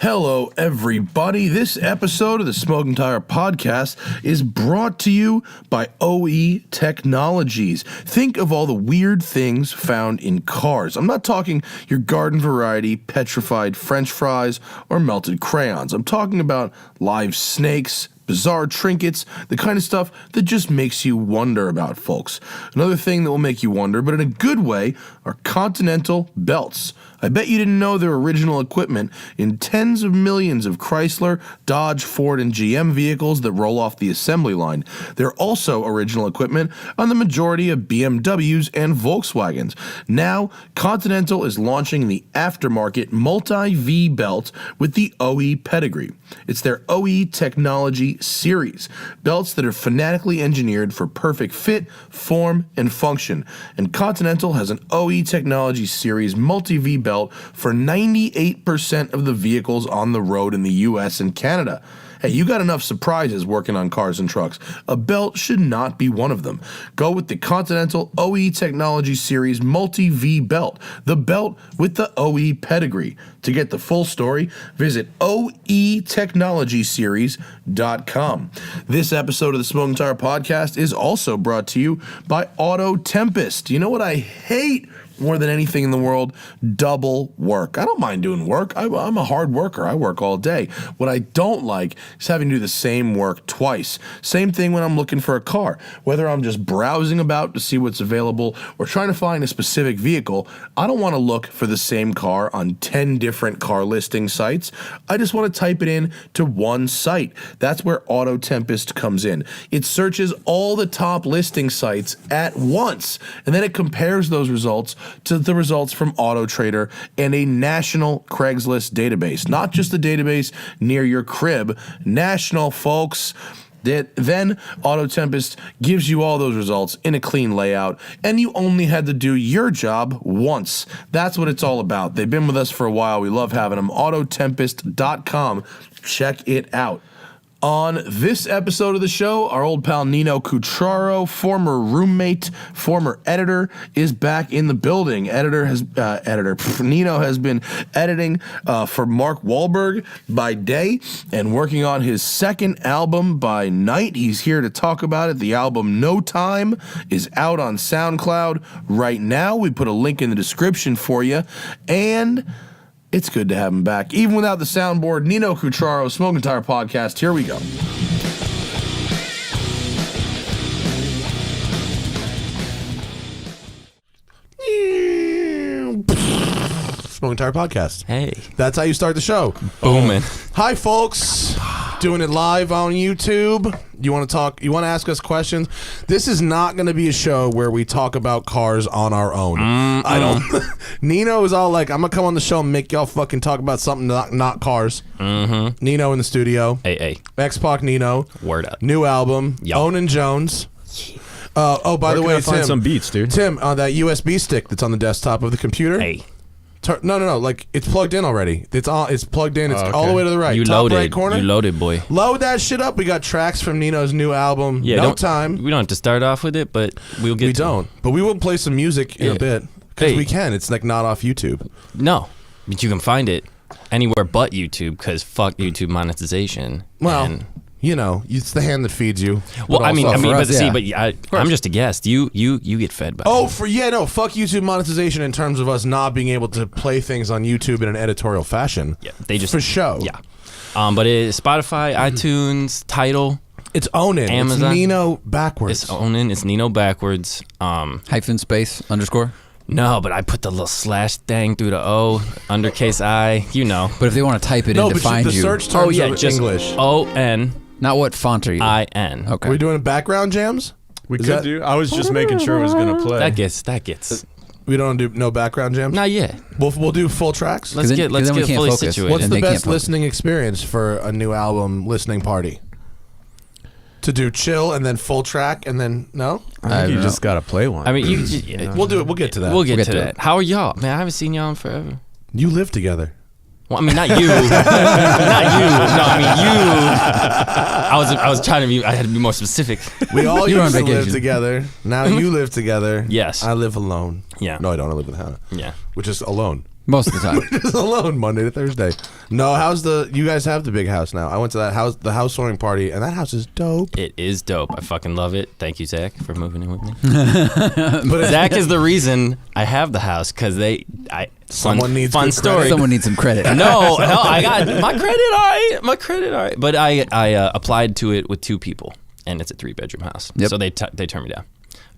Hello, everybody. This episode of the Smoking Tire Podcast is brought to you by OE Technologies. Think of all the weird things found in cars. I'm not talking your garden variety petrified French fries or melted crayons. I'm talking about live snakes, bizarre trinkets, the kind of stuff that just makes you wonder about, folks. Another thing that will make you wonder, but in a good way, are Continental belts. I bet you didn't know their original equipment in tens of millions of Chrysler, Dodge, Ford, and GM vehicles that roll off the assembly line. They're also original equipment on the majority of BMWs and Volkswagens. Now, Continental is launching the aftermarket multi-V belt with the OE pedigree. It's their OE Technology series, belts that are fanatically engineered for perfect fit, form, and function. And Continental has an OE Technology series multi-V belt for 98% of the vehicles on the road in the US and Canada. Hey, you got enough surprises working on cars and trucks. A belt should not be one of them. Go with the Continental OE Technology Series Multi-V belt, the belt with the OE pedigree. To get the full story, visit oetechnologyseries.com. This episode of the Smoking Tire Podcast is also brought to you by Auto Tempest. You know what I hate more than anything in the world? Double work. I don't mind doing work. I'm a hard worker. I work all day. What I don't like is having to do the same work twice. Same thing when I'm looking for a car. Whether I'm just browsing about to see what's available or trying to find a specific vehicle, I don't want to look for the same car on 10 different car listing sites. I just want to type it in to one site. That's where Auto Tempest comes in. It searches all the top listing sites at once, and then it compares those results to the results from Auto Trader and a national Craigslist database. Not just a database near your crib, national, folks. Then Auto Tempest gives you all those results in a clean layout, and you only had to do your job once. That's what it's all about. They've been with us for a while. We love having them. Autotempest.com. Check it out. On this episode of the show, our old pal Nino Cutraro, former roommate, former editor, is back in the building. Nino has been editing for Mark Walberg by day and working on his second album by night. He's here to talk about it. The album No Time is out on Soundcloud right now. We put a link in the description for you, and it's good to have him back. Even without the soundboard, Nino Cutraro, Smoking Tire Podcast. Here we go. Smoking Tire Podcast. Hey. That's how you start the show. Booming. Hi, folks. Doing it live on YouTube. You want to talk? You want to ask us questions? This is not going to be a show where we talk about cars on our own. I don't. Nino is all like, I'm going to come on the show and make y'all fucking talk about something not cars. Nino in the studio. Hey. X-Pac Nino. Word up. New album. Yo. Owen Jones. By the way, find Tim. some beats, dude. Tim, that USB stick that's on the desktop of the computer. Hey. No. Like, it's plugged in already. It's plugged in. It's all the way to the right. You Top loaded. right corner. You loaded, boy. Load that shit up. We got tracks from Nino's new album. Yeah, No Time. We don't have to start off with it, but we'll get. We don't. But we will play some music in a bit because we can. It's like not off YouTube. No, but you can find it anywhere but YouTube because fuck YouTube monetization. Well, And, you know, it's the hand that feeds you. well, I mean, us, I'm just a guest. You get fed by. fuck YouTube monetization in terms of us not being able to play things on YouTube in an editorial fashion. Yeah, they just for show. Yeah, but it's Spotify, iTunes, Tidal. It's Onin. Amazon. It's Nino backwards. It's Onin. It's Nino backwards. Hyphen space underscore. No, but I put the little slash thing through the O, undercase I. You know. But if they want to type it in to find the you, search terms are just English. ON. not what font are you? IN. Okay. Are we doing background jams? We could do. I was just making sure it was going to play. That gets. We don't do no background jams? Not yet. We'll do full tracks? Let's then get we can't fully focus. situated. What's and the they can't best focus. listening experience for a new album listening party? To do chill and then full track and then no? I think you just got to play one. I mean, We'll do it. We'll get to that. We'll get to that. How are y'all, man? I haven't seen y'all in forever. You live together. Well, I mean, not you. Not you. No, I mean you. I was trying to be. I had to be more specific. We all You were on used to live vacation. together. Now you live together. Yes. I live alone. Yeah. No, I don't. I live with Hannah. Yeah. Which is alone. Most of the time. Just alone Monday to Thursday. No, you guys have the big house now. I went to that house, the housewarming party, and that house is dope. It is dope. I fucking love it. Thank you, Zach, for moving in with me. But Zach is the reason I have the house because Someone needs fun good story. credit. Someone needs some credit. No, I got my credit all right. But I applied to it with 2 people, and it's a 3-bedroom house. Yep. So they turned me down.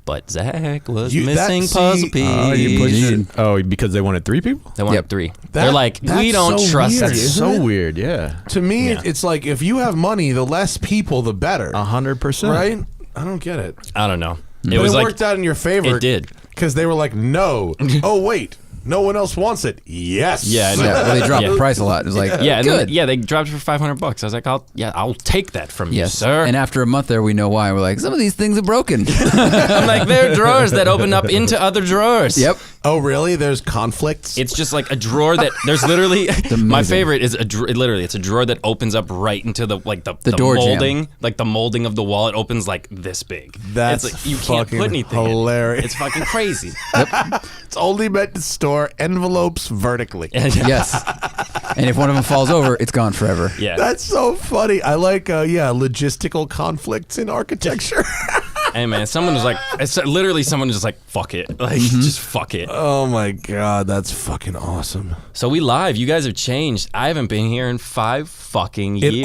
But Zach was You- that- missing see- puzzle piece. Oh, you pushed it. Oh, because they wanted 3 people? They wanted Yep. 3. That- They're like, we that's don't so trust weird, you. isn't So it? weird, yeah. To me, Yeah. it's like if you have money, the less people, the better. 100%. Right? I don't get it. I don't know. But It was like worked out in your favor. it did. Because they were like, no. Oh, wait. No one else wants it. Yes. Yeah, I know. Yeah, well, they dropped Yeah. the price a lot. It was like, Yeah, and then- good. yeah, they dropped it for $500. I was like, I'll take that from you, Yes, sir. and after a month there, we know why. We're like, some of these things are broken. I'm like, there are drawers that open up into other drawers. Yep. Oh, really? There's conflicts? It's just like a drawer that there's literally my amazing. favorite is literally it's a drawer that opens up right into the door jamb. molding, like the molding of the wall. It opens like this big. That's it's like, you can't fucking put anything in. hilarious. It's fucking crazy. It's only meant to store envelopes vertically. Yes. And if one of them falls over, it's gone forever. Yeah. That's so funny. I like, logistical conflicts in architecture. Hey man, someone was like, literally someone was just like, fuck it, like just fuck it. Oh my God, that's fucking awesome. So we live. You guys have changed. I haven't been here in 5 fucking years.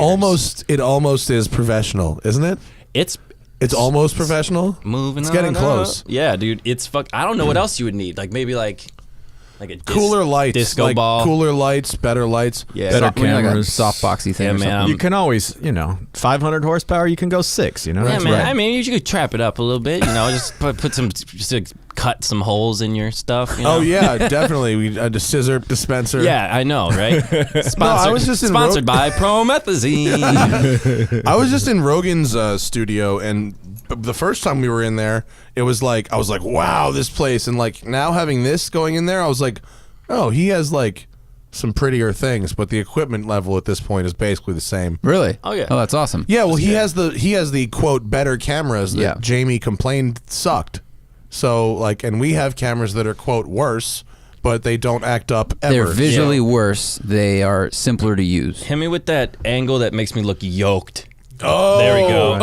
It almost is professional, isn't it? It's almost professional. moving. It's getting on close. up. Yeah, dude. It's fuck. I don't know what else you would need. Like maybe like a Cooler lights, disco like ball. cooler lights, better lights. Yeah. Better We need like a cameras. softboxy thing Yeah, or man, something. You can always, 500 horsepower, you can go 6, Yeah, That's man. right. I mean, you could trap it up a little bit. Just put some, just like, cut some holes in your stuff. You know? Oh yeah, definitely. We a scissor dispenser. Yeah, I know, right? Sponsored, was just in sponsored by Promethazine. I was just in Rogan's studio, and the first time we were in there, it was like I was like, wow, this place, and like now having this going in there, I was like, oh, he has like some prettier things, but the equipment level at this point is basically the same. Really? Oh, yeah. Oh, that's awesome. Yeah, well, he has the quote better cameras that Yeah. Jamie complained sucked. So like, and we have cameras that are quote worse, but they don't act up ever. They're visually worse. They are simpler to use. Hit me with that angle that makes me look yoked. Oh, There we go.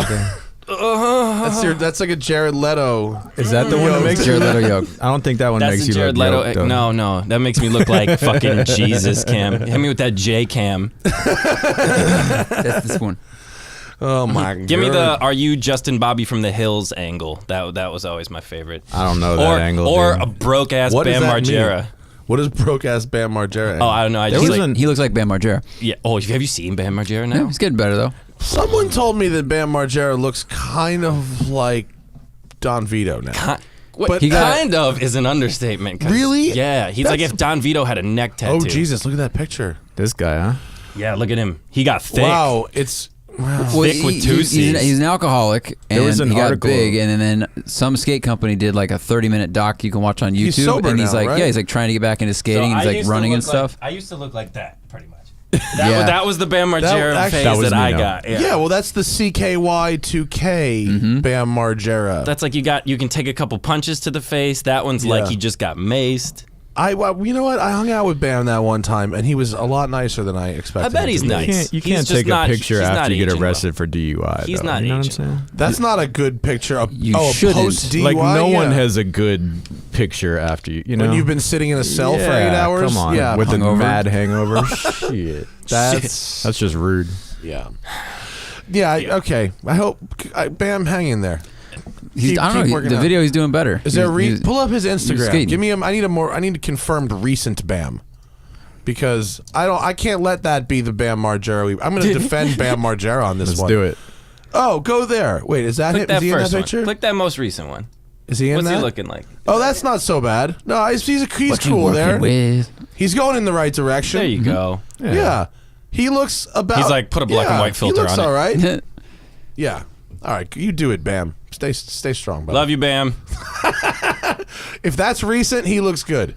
That's like a Jared Leto. Is that the one that makes Jared Leto yoke. I don't think that one That's makes the you Jared look Leto. yoked, though. No, that makes me look like fucking Jesus Cam. Hit me with that J Cam. That's this one. Oh my god. Give me the "Are you Justin Bobby from the Hills" angle. That was always my favorite. I don't know that angle. Or dude. a broke ass What does Bam that Margera. mean? What is broke ass Bam Margera? Oh, I don't know. I There just was like, an- He looks like Bam Margera. yeah. Oh, have you seen Bam Margera Yeah, now? he's getting better though. Someone told me that Bam Margera looks kind of like Don Vito now. What, he got- kind of is an understatement. 'cause- Really? Yeah. He's like That's- if Don Vito had a neck tattoo. Oh Jesus! Look at that picture. This guy, huh? Yeah, look at him. He got thick. Wow, it's Thick with two he's Cs. an alcoholic, and There was an he got article- big, and then some skate company did like a 30-minute doc you can watch on YouTube, He's sober and he's now, like, right? yeah, he's like trying to get back into skating, and he's like running and stuff. I used to look like that, pretty much. Yeah. That was the Bam Margera actually- phase That was I Nino. got. yeah. Well, that's the CKY2K Bam Margera. That's like you can take a couple punches to the face. That one's like Yeah. he just got maced. You know what? I hung out with Bam that one time, and he was a lot nicer than I expected. I bet him he's to be. nice. You He's can't just take not- a picture he's not after you get aging well. arrested for DUI. He's though. not You know what I'm aging saying? That's not a good picture. You a shouldn't. post DUI. Like no one yeah. has a good picture after you. You know, When you've been sitting in a cell for 8 Yeah, hours. Come on, Yeah, with a hungover. mad hangover. Shit, that's that's just rude. yeah. Okay. I hope Bam, hang in there. He's, Keep I don't know. working The out. video he's doing better. Is there He's- pull up his Instagram? skating. Give me him. I need a confirmed recent Bam, because I can't let that be the Bam Margera. I'm going to defend Bam Margera on this Let's one. do it. Oh, go there. Wait, is that Click him? that Is he in first that one. picture? Click that most recent one. Is he in What's that? he looking like? Oh, that's not so bad. No, he's What's he cool working there. with? He's going in the right direction. There you go. Yeah. He looks about. He's like, put a black and white filter he looks on it. all right. Yeah. All right. You do it, Bam. Stay strong, buddy. Love you, Bam. If that's recent, he looks good.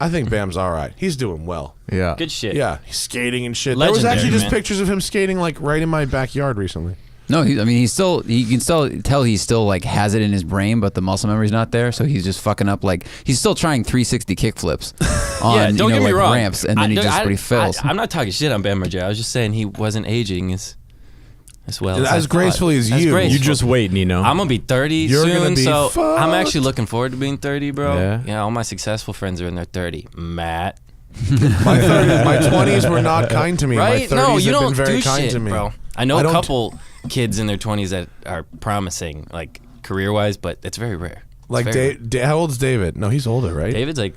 I think Bam's all right. He's doing well. Yeah. Good shit. Yeah. He's skating and shit. There was Legendary, actually just man. pictures of him skating like right in my backyard recently. No, I mean, you can still tell he still like has it in his brain, but the muscle memory's not there. So he's just fucking up. Like he's still trying 360 kickflips on don't get me wrong. ramps, and then he fails. I'm not talking shit on Bam Margera. I was just saying he wasn't aging as well as gracefully as you. You just wait, Nino. I'm gonna be 30 You're soon, gonna be so fucked. I'm actually looking forward to being 30, bro. Yeah. All my successful friends are in their 30. Matt. My 20s were not kind to me. Right? My 30s No, you have don't been very do kind shit, to me. bro. I know I a don't- couple kids in their 20s that are promising, like career-wise, but it's very rare. Like, how old's David? No, he's older, right? David's like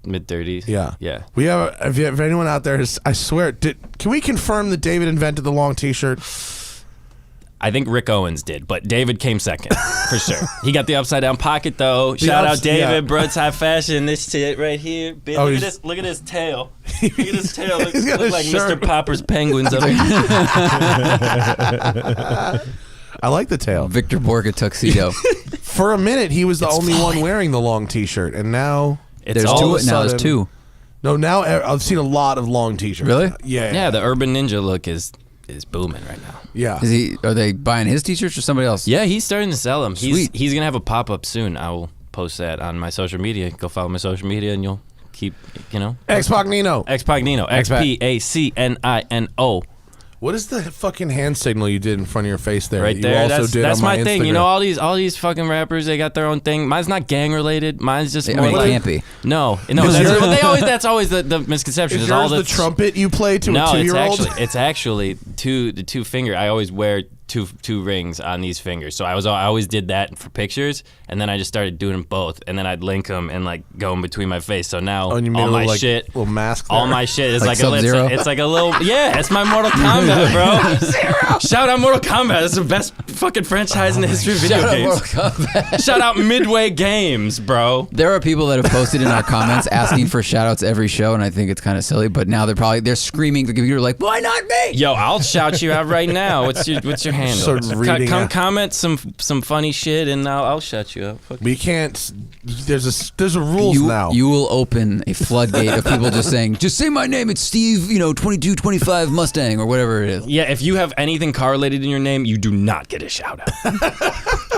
mid-30s. Yeah. Yeah. We have. If anyone out there is, I swear, can we confirm that David invented the long T-shirt? I think Rick Owens did, but David came second for sure. He got the upside down pocket though. Shout out David, yeah. Broadside Fashion. This shit right here. Oh, Look at this. Look at his tail. Look at his tail. He's got Look a like shirt. Mr. Popper's penguins up here. I like the tail. Victor Borga tuxedo. For a minute, he was the only one wearing the long T-shirt, and now It's There's all two. Now there's two. No, now I've seen a lot of long T-shirts. Really? Yeah. Yeah, the Urban Ninja look is booming right now. Yeah. Are they buying his t-shirts or somebody else? Yeah, he's starting to sell them. Sweet. He's gonna have a pop up soon. I will post that on my social media. Go follow my social media, and you'll keep X-Pac Nino. Xpagnino. XPACNINO. What is the fucking hand signal you did in front of your face there? Right that there. You also did That's on my thing. You Instagram? know, all these fucking rappers, they got their own thing. Mine's not gang related. Mine's just I more mean, it like can't be. No. Is That's always the misconception. Is Is all yours the trumpet you play to a No, two-year-old? it's actually the two finger. I always wear two rings on these fingers, so I always did that for pictures, and then I just started doing them both, and then I'd link them and like go in between my face. So now and you made all a my little, shit, little mask. all there. my shit is Like like Sub-Zero? it's like a little it's my Mortal Kombat, bro. Shout out Mortal Kombat. It's the best fucking franchise in the history of video games. Shout out Midway Games, bro. There are people that have posted in our comments asking for shout-outs every show, and I think it's kind of silly, but now they're screaming. The computer like, why not me? Yo, I'll shout you out right now. What's your handle? Start reading Come out. comment some funny shit, and I'll shut you up. Fuck. We can't. There's a rules now. You will open a floodgate of people just saying, just say my name. It's Steve, 2225 Mustang or whatever it is. Yeah, if you have anything correlated in your name, you do not get a shout out.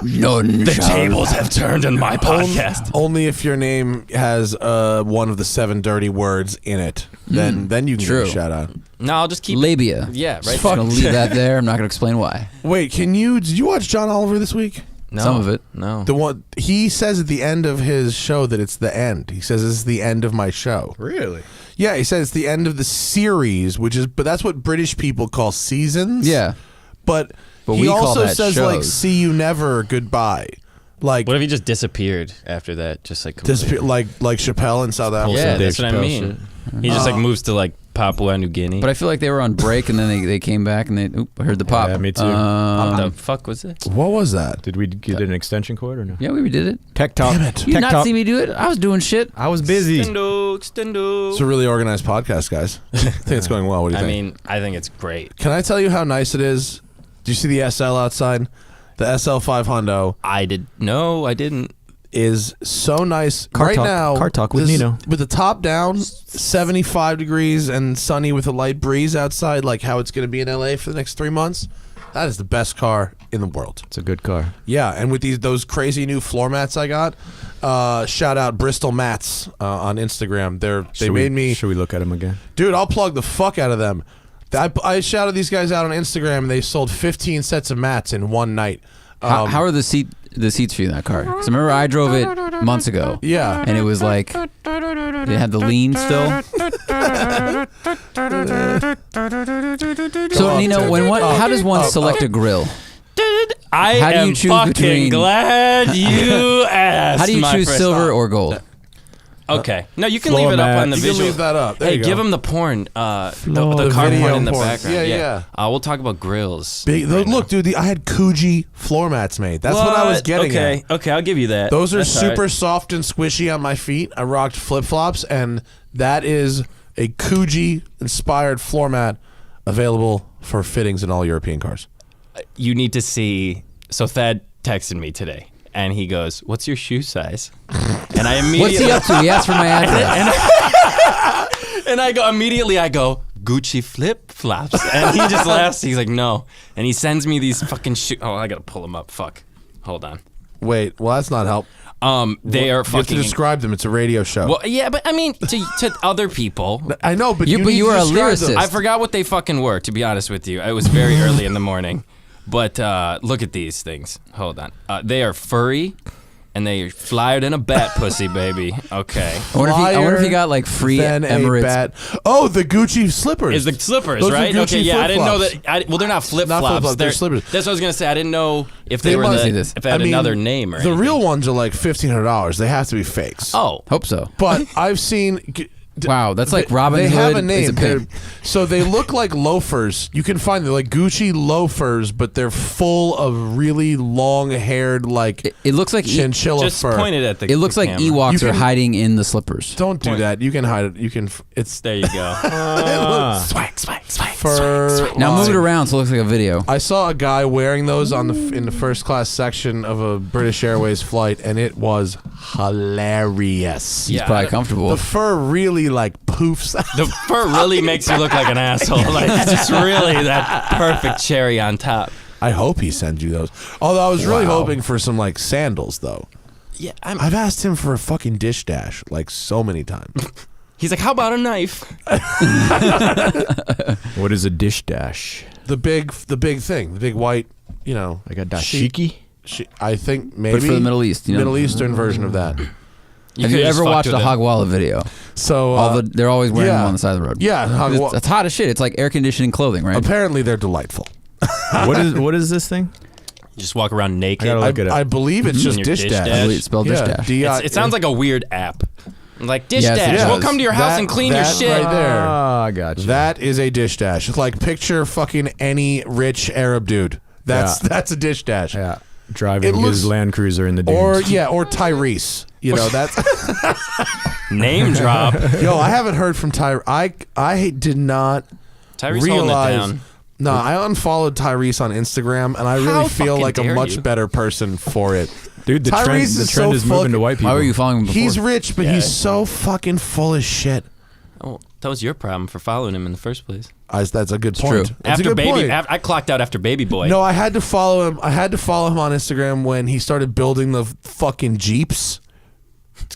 The Tables have turned on my podcast. Only if your name has one of the 7 dirty words in it. Then you can True. get a shout out. No, I'll just keep Labia. Yeah, right. I'm gonna leave that there. I'm not gonna explain why. Wait, did you watch John Oliver this week? No, Some of it. No. The one he says at the end of his show that it's the end. He says this is the end of my show. Really? Yeah, he says it's the end of the series, but that's what British people call seasons. Yeah. But But he we call also that says like shows. see you never, goodbye. Like What if he just disappeared after that? Just like disappear, like Chappelle in South Africa. Yeah, Dave that's what I Chappelle mean. He just like moves to like Papua New Guinea. But I feel like they were on break and then they came back and I heard the pop. Yeah, me too. What the fuck was it? What was that? Did we get an extension cord or no? Yeah, we did it. Tech Talk. Damn it. You Tech not Talk. see me do it? I was doing shit. I was busy. Extendo. It's a really organized podcast, guys. I think it's going well. What do you I think? mean, I think it's great. Can I tell you how nice it is? Do you see the SL outside? The SL5 Hondo I didn't. is so nice Car right talk- now. car talk with Nino. With the top down, 75 degrees and sunny with a light breeze outside, like how it's going to be in LA for the next 3 months. That is the best car in the world. It's a good car. Yeah, and with those crazy new floor mats I got, shout out Bristol Mats on Instagram. Should we look at them again? Dude, I'll plug the fuck out of them. I shouted these guys out on Instagram, and they sold 15 sets of mats in one night. How are the seats for you in that car? Because remember I drove it months ago. Yeah. And it was like, it had the lean still. So, Nino, how does one select a grill? I How do you am choose fucking between- glad you asked. How do you my choose first silver thought. or gold? Okay. No, you can Floor leave it up mat. on the You can visual. leave that up. There Hey, you go. give them the porn. The The car video porn in the porn. background. Yeah, yeah. We'll talk about grills. Look, dude, I had Coogee floor mats made. That's what I was getting Okay, at. okay, I'll give you that. Those are That's all right. super soft and squishy on my feet. I rocked flip-flops, and that is a Coogee-inspired floor mat available for fittings in all European cars. You need to see. So Thad texted me today, and he goes, "What's your shoe size?" And I immediately. What's he up to? He asked for my address. And I go, Gucci flip flops, and he just laughs. He's like, no, and he sends me these fucking shoes. Oh, I gotta pull them up. Fuck, hold on. Wait, well that's not help. They are You have to fucking. describe them. It's a radio show. Well, yeah, but I mean, to other people, I know, but You- you but need you to were a describe them. lyricist. I forgot what they fucking were. To be honest with you, it was very early in the morning. But look at these things. Hold on. They are furry, and they are flyer than a bat, pussy baby. Okay. I wonder if he got like free Then a Emirates. bat. Oh, the Gucci slippers. Is the slippers, Those are right? Gucci Okay, yeah, I didn't know that. flip-flops. Well, they're not flip Not flops. flip-flops, they're slippers. That's what I was gonna say. I didn't know if they They were must- if they had another name or the anything. real ones are like $1,500. They have to be fakes. Oh, Hope so. But I've seen. Wow, that's like Robin They Hood. have a is name. pimp. So they look like loafers. You can find them like Gucci loafers, but they're full of really long-haired like It looks like chinchilla just fur. point it at the. it looks the like camera. Ewoks You are can- hiding in the slippers. Don't do that. You can hide it. You can. It's There you go. swag, fur. Now move it line. around so it looks like a video. I saw a guy wearing those on in the first class section of a British Airways flight, and it was hilarious. Yeah, Probably comfortable. The fur really like poofs. the fur really makes you look like an asshole. Like it's just really that perfect cherry on top. I hope he sends you those. Although I was really Wow. hoping for some like sandals though. Yeah, I've asked him for a fucking dish dash like so many times. He's like, how about a knife? What is a dish dash? the big thing, the big white, you know. Like a sheet. dashiki? I think maybe But for the Middle East, you know. Middle Eastern version of that. Have you could've just ever fucked watched a with it. Hogwalla video? So They're always wearing yeah. them on the side of the road. Yeah, It's hot as shit. It's like air conditioning clothing, right? apparently they're delightful. What is this thing? Just walk around naked. I gotta look it up. I believe it's just Your dish dish dash. dash? I believe it's spelled dish dash. It sounds like a weird app. Like dish Yes, it dash. does. We'll come to your house That- and clean your that shit. right there. Ah, I got you. That is a dish dash. It's like picture fucking any rich Arab dude. That's a dish dash. Yeah. Driving It looks- his Land Cruiser in the dunes. Or Tyrese. You know, that's Name drop. yo. I haven't heard from Tyrese. I did not Tyrese holding it realize. down. No, I unfollowed Tyrese on Instagram, and I really How feel fucking like a dare much you. better person for it. Dude, the Tyrese trend is is moving fucking- to white people. Why were you following him before? He's rich, but Yeah. he's so fucking full of shit. Oh, that was your problem for following him in the first place. That's a good point. true. That's a After good baby, point. I clocked out after Baby Boy. No, I had to follow him. I had to follow him on Instagram when he started building the fucking Jeeps.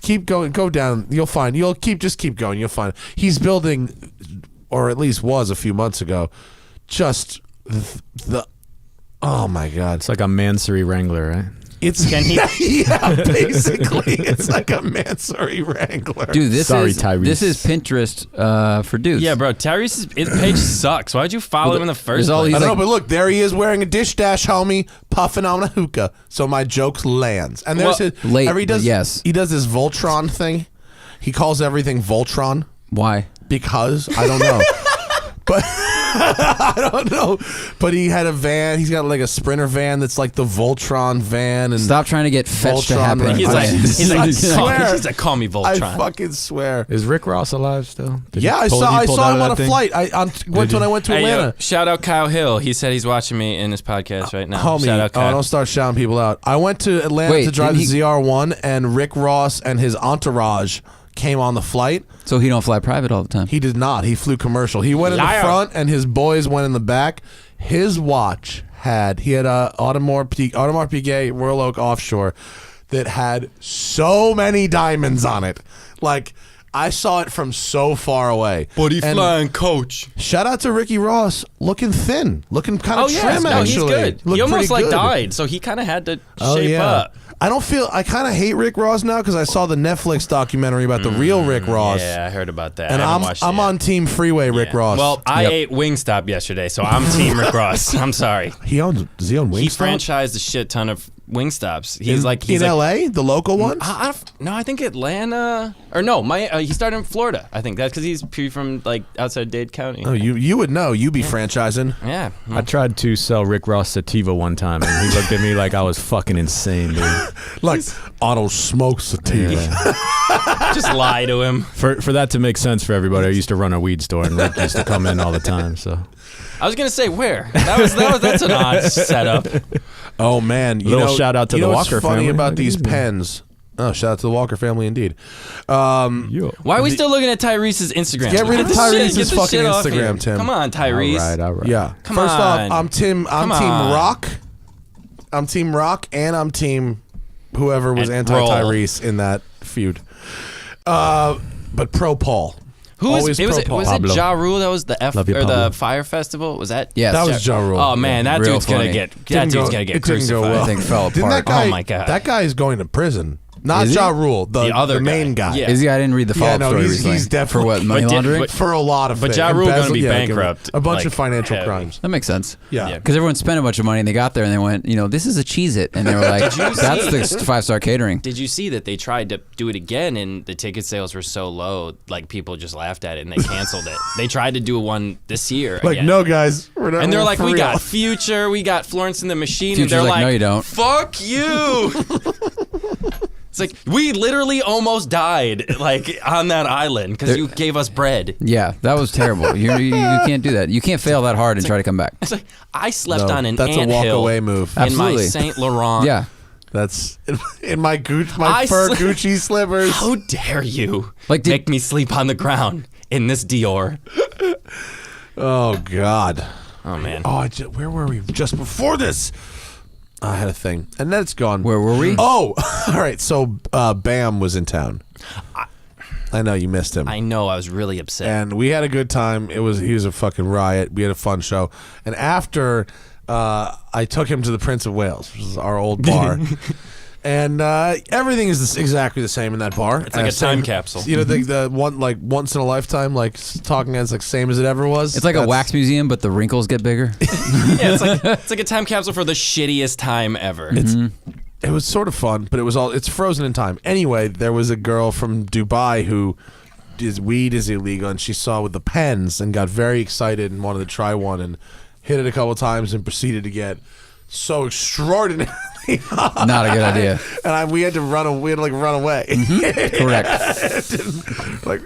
Keep going, go down. You'll find. Just keep going. You'll find. He's building, or at least was a few months ago. Just the. Oh my God! It's like a Mansory Wrangler, right? It's Can he- yeah, basically, it's like a Mansory Wrangler. Dude, this Sorry, is Tyrese. this is Pinterest for dudes. Yeah, bro. Tyrese's page sucks. Why'd you follow him in the first there's all place? I these- don't know, like- but look, there he is wearing a dish dash, homie, puffing on a hookah. So my joke lands. And there's Well, his late, he does but yes. he does this Voltron thing. He calls everything Voltron Why? because I don't know. But I don't know. But he had a van. He's got like a Sprinter van that's like the Voltron van. And Stop trying to get fetched to Voltron, happen. right? He's I like, swear. he's like, call me I Voltron. fucking swear. Is Rick Ross alive still? Did he Yeah, I pull- saw he I pulled saw out him of on a that thing? flight. When I went to Hey, yo, Atlanta. shout out Kyle Hill. He said he's watching me in his podcast right now. Homie, Shout out Kyle. don't start shouting people out. I went to Atlanta Wait, to drive the didn't he- ZR1, and Rick Ross and his entourage came on the flight. So he don't fly private all the time. He did not. He flew commercial. He went in the Liar. front, and his boys went in the back. His watch had a Audemars Piguet Royal Oak Offshore that had so many diamonds on it. Like, I saw it from so far away. And coach. shout out to Ricky Ross, looking thin, looking kind of Oh, yeah. trim, No, actually. he's good. Looked He almost pretty like good. died, so he kind of had to Oh, shape yeah. up. I kind of hate Rick Ross now because I saw the Netflix documentary about the real Rick Ross. Yeah, I heard about that. And I haven't I'm watched it I'm yet. on Team Freeway Rick Yeah. Ross. Well, I Yep. ate Wingstop yesterday, so I'm Team Rick Ross. I'm sorry. Does he own Wingstop? He franchised a shit ton of Wingstops. in LA, the local one. No, I think Atlanta or no, he started in Florida. I think that's because he's from like outside Dade County. Oh, you would know. You be franchising. Yeah, I tried to sell Rick Ross sativa one time, and he looked at me like I was fucking insane, dude. Like Otto smokes sativa. just lie to him. For that to make sense for everybody, I used to run a weed store, and Rick used to come in all the time. So I was gonna say where. That's an odd setup. Oh man, Little shout out to you the know Walker what's funny family. about Like, these easy. pens Oh, shout out to the Walker family indeed. Why are we still looking at Tyrese's Instagram? Get rid of this shit- Tyrese's get this fucking shit off here. Instagram, Tim. Come on, Tyrese. All right. Yeah. Come First off, on. I'm Team Come on. Rock. I'm Team Rock, and I'm Team whoever was And anti-Tyrese in that feud. But pro Paul. Who was Always it? Was pro it Pablo. Ja Rule that was the Love you, or Pablo. the Fire Festival? Was that? Yes. That was Ja Rule. Oh man, that Real dude's gonna funny. get Didn't go- get it didn't crucified. go well. I think fell Didn't apart. that guy, Oh, my God. That guy is going to prison. Not Is he? Ja Rule, the other main guy. guy. Yeah. Is he? I didn't read the follow-up story he's recently. definitely For what, money But did- laundering? but- for a lot of But things. Ja Rule gonna be Embezzle- bankrupt, A bunch like, of financial heavy. crimes. That makes sense. Yeah. Because everyone spent a bunch of money and they got there and they went, this is a Cheez-It. And they were like, that's the 5-star catering. Did you see that they tried to do it again and the ticket sales were so low, like people just laughed at it and they canceled it. They tried to do one this year. Like, again. no, guys. We're not, And they're we're like, for we real. got Future, we got Florence and the Machine, Future's and they're like, like, no, you don't. Fuck you. It's like, we literally almost died, like, on that island because you gave us bread. Yeah, that was terrible. You can't do that. You can't fail that hard and try to come back. It's like, I slept No, on an that's a anthill walk-away move. in my Absolutely. Saint Laurent. Yeah. That's in my I fur sli- Gucci slippers. How dare you Like, make me sleep on the ground in this Dior? Oh God. Oh, man. Oh, where were we just before this? I had a thing, and then it's gone. Where were we? Oh, all right. So Bam was in town. I know you missed him. I know, I was really upset. And we had a good time. He was a fucking riot. We had a fun show. And after, I took him to the Prince of Wales, which is our old bar. And everything is exactly the same in that bar. It's like a time capsule. You know, the one like once in a lifetime, like talking as like same as it ever was. It's like a wax museum, but the wrinkles get bigger. Yeah, it's like a time capsule for the shittiest time ever. It was sort of fun, but it's frozen in time. Anyway, there was a girl from Dubai who weed is illegal, and she saw with the pens and got very excited and wanted to try one and hit it a couple times and proceeded to get so extraordinarily high. Not a good idea. And we had to run away. Correct. Like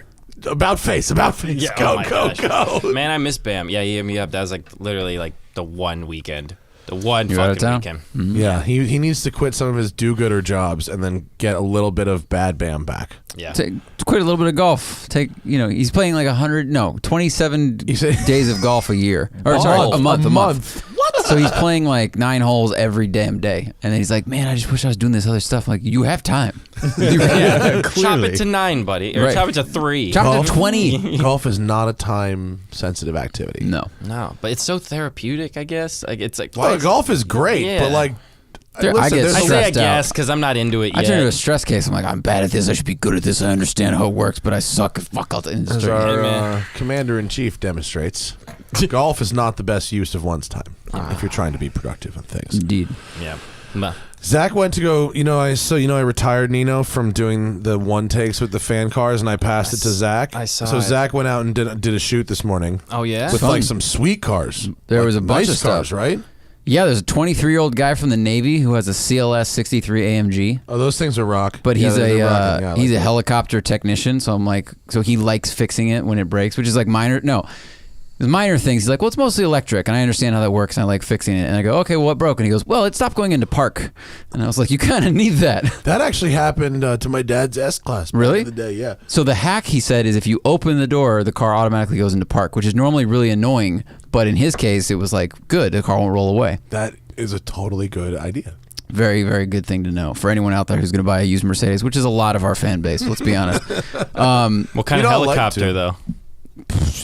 about face. Yeah, Go, oh my go, gosh. go. Man, I miss Bam. Yeah, he hit me up. That was like literally like the one weekend. The one You out of fucking town? weekend. Yeah, he needs to quit some of his do-gooder jobs and then get a little bit of bad Bam back. Yeah. Quit a little bit of golf. He's playing like 27 days of golf a year. Or sorry, a month. What? So he's playing like 9 holes every damn day. And then he's like, man, I just wish I was doing this other stuff. I'm like, you have time. Yeah. Chop it to 9, buddy. Or Right. chop it to 3. Chop it to 20. Golf is not a time-sensitive activity. No. No, but it's so therapeutic, I guess. Like it's like Well, golf is great, Yeah. but like, I listen, get there's I a- say I stressed out. guess because I'm not into it I yet. turn into a stress case. I'm like, I'm bad at this. I should be good at this. I understand how it works, but I suck. Fuck out the as industry. our man. commander-in-chief demonstrates, golf is not the best use of one's time if you're trying to be productive on things. Indeed. Yeah. Bah. Zach went to go. I retired Nino from doing the one takes with the fan cars, and I passed it to Zach. I saw So it. Zach went out and did a shoot this morning Oh yeah. with Fun. like some sweet cars. There Like, was a bunch nice of stuff. cars, right? Yeah, there's a 23-year-old guy from the Navy who has a CLS 63 AMG. Oh, those things are rock. But Yeah, he's they're rocking. Yeah, I he's like a that. helicopter technician, so I'm like, so he likes fixing it when it breaks, which is like minor. No, the minor things. He's like, well, it's mostly electric, and I understand how that works, and I like fixing it. And I go, okay, well, what broke? And he goes, well, it stopped going into park. And I was like, you kind of need that. That actually happened to my dad's S class. back Really? in the day, yeah. So the hack, he said, is if you open the door, the car automatically goes into park, which is normally really annoying. But in his case, it was like, good, the car won't roll away. That is a totally good idea. Very, very good thing to know for anyone out there who's going to buy a used Mercedes, which is a lot of our fan base. Let's be honest. What kind We of don't like helicopter to. though?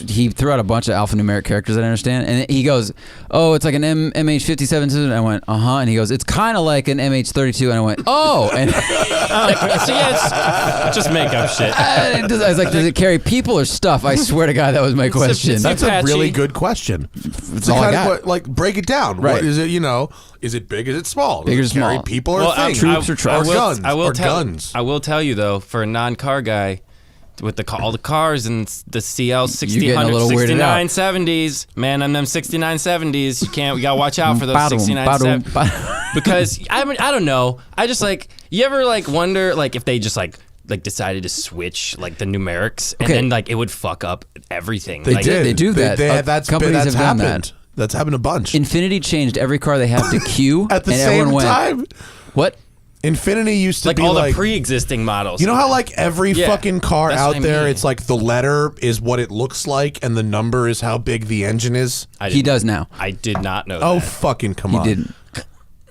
He threw out a bunch of alphanumeric characters that I understand, and he goes, "Oh, it's like an MH57." And I went, "Uh huh." And he goes, "It's kind of like an MH32." And I went, "Oh." And So yeah, it's just make up shit. I was like, "Does it carry people or stuff?" I swear to God, that was my question. That's a Apache. really good question. That's all I got. Like, break it down. Right. What is it? Is it big? Is it small? Big or Does it carry small? people or Well, things? Troops or trucks? Or guns? I will tell you though, for a non-car guy, with all the cars and the CL You're getting a little weirded out. 6970s, man, on them 6970s, we gotta watch out for those Ba-dum, 6970s. Because I don't know, I just like, you ever like wonder like if they just like decided to switch like the numerics and Okay. then like it would fuck up everything. They like, did. They do that. That's Companies that's have done happened. that. That's happened a bunch. Infinity changed every car they have to Q, At the and same everyone went, time. "What?" Infinity used to Like be all like the pre-existing models. you know how like every Yeah, fucking car that's out what I there, mean. it's like the letter is what it looks like and the number is how big the engine is. He does now. I did not know Oh that. fucking come He on! didn't.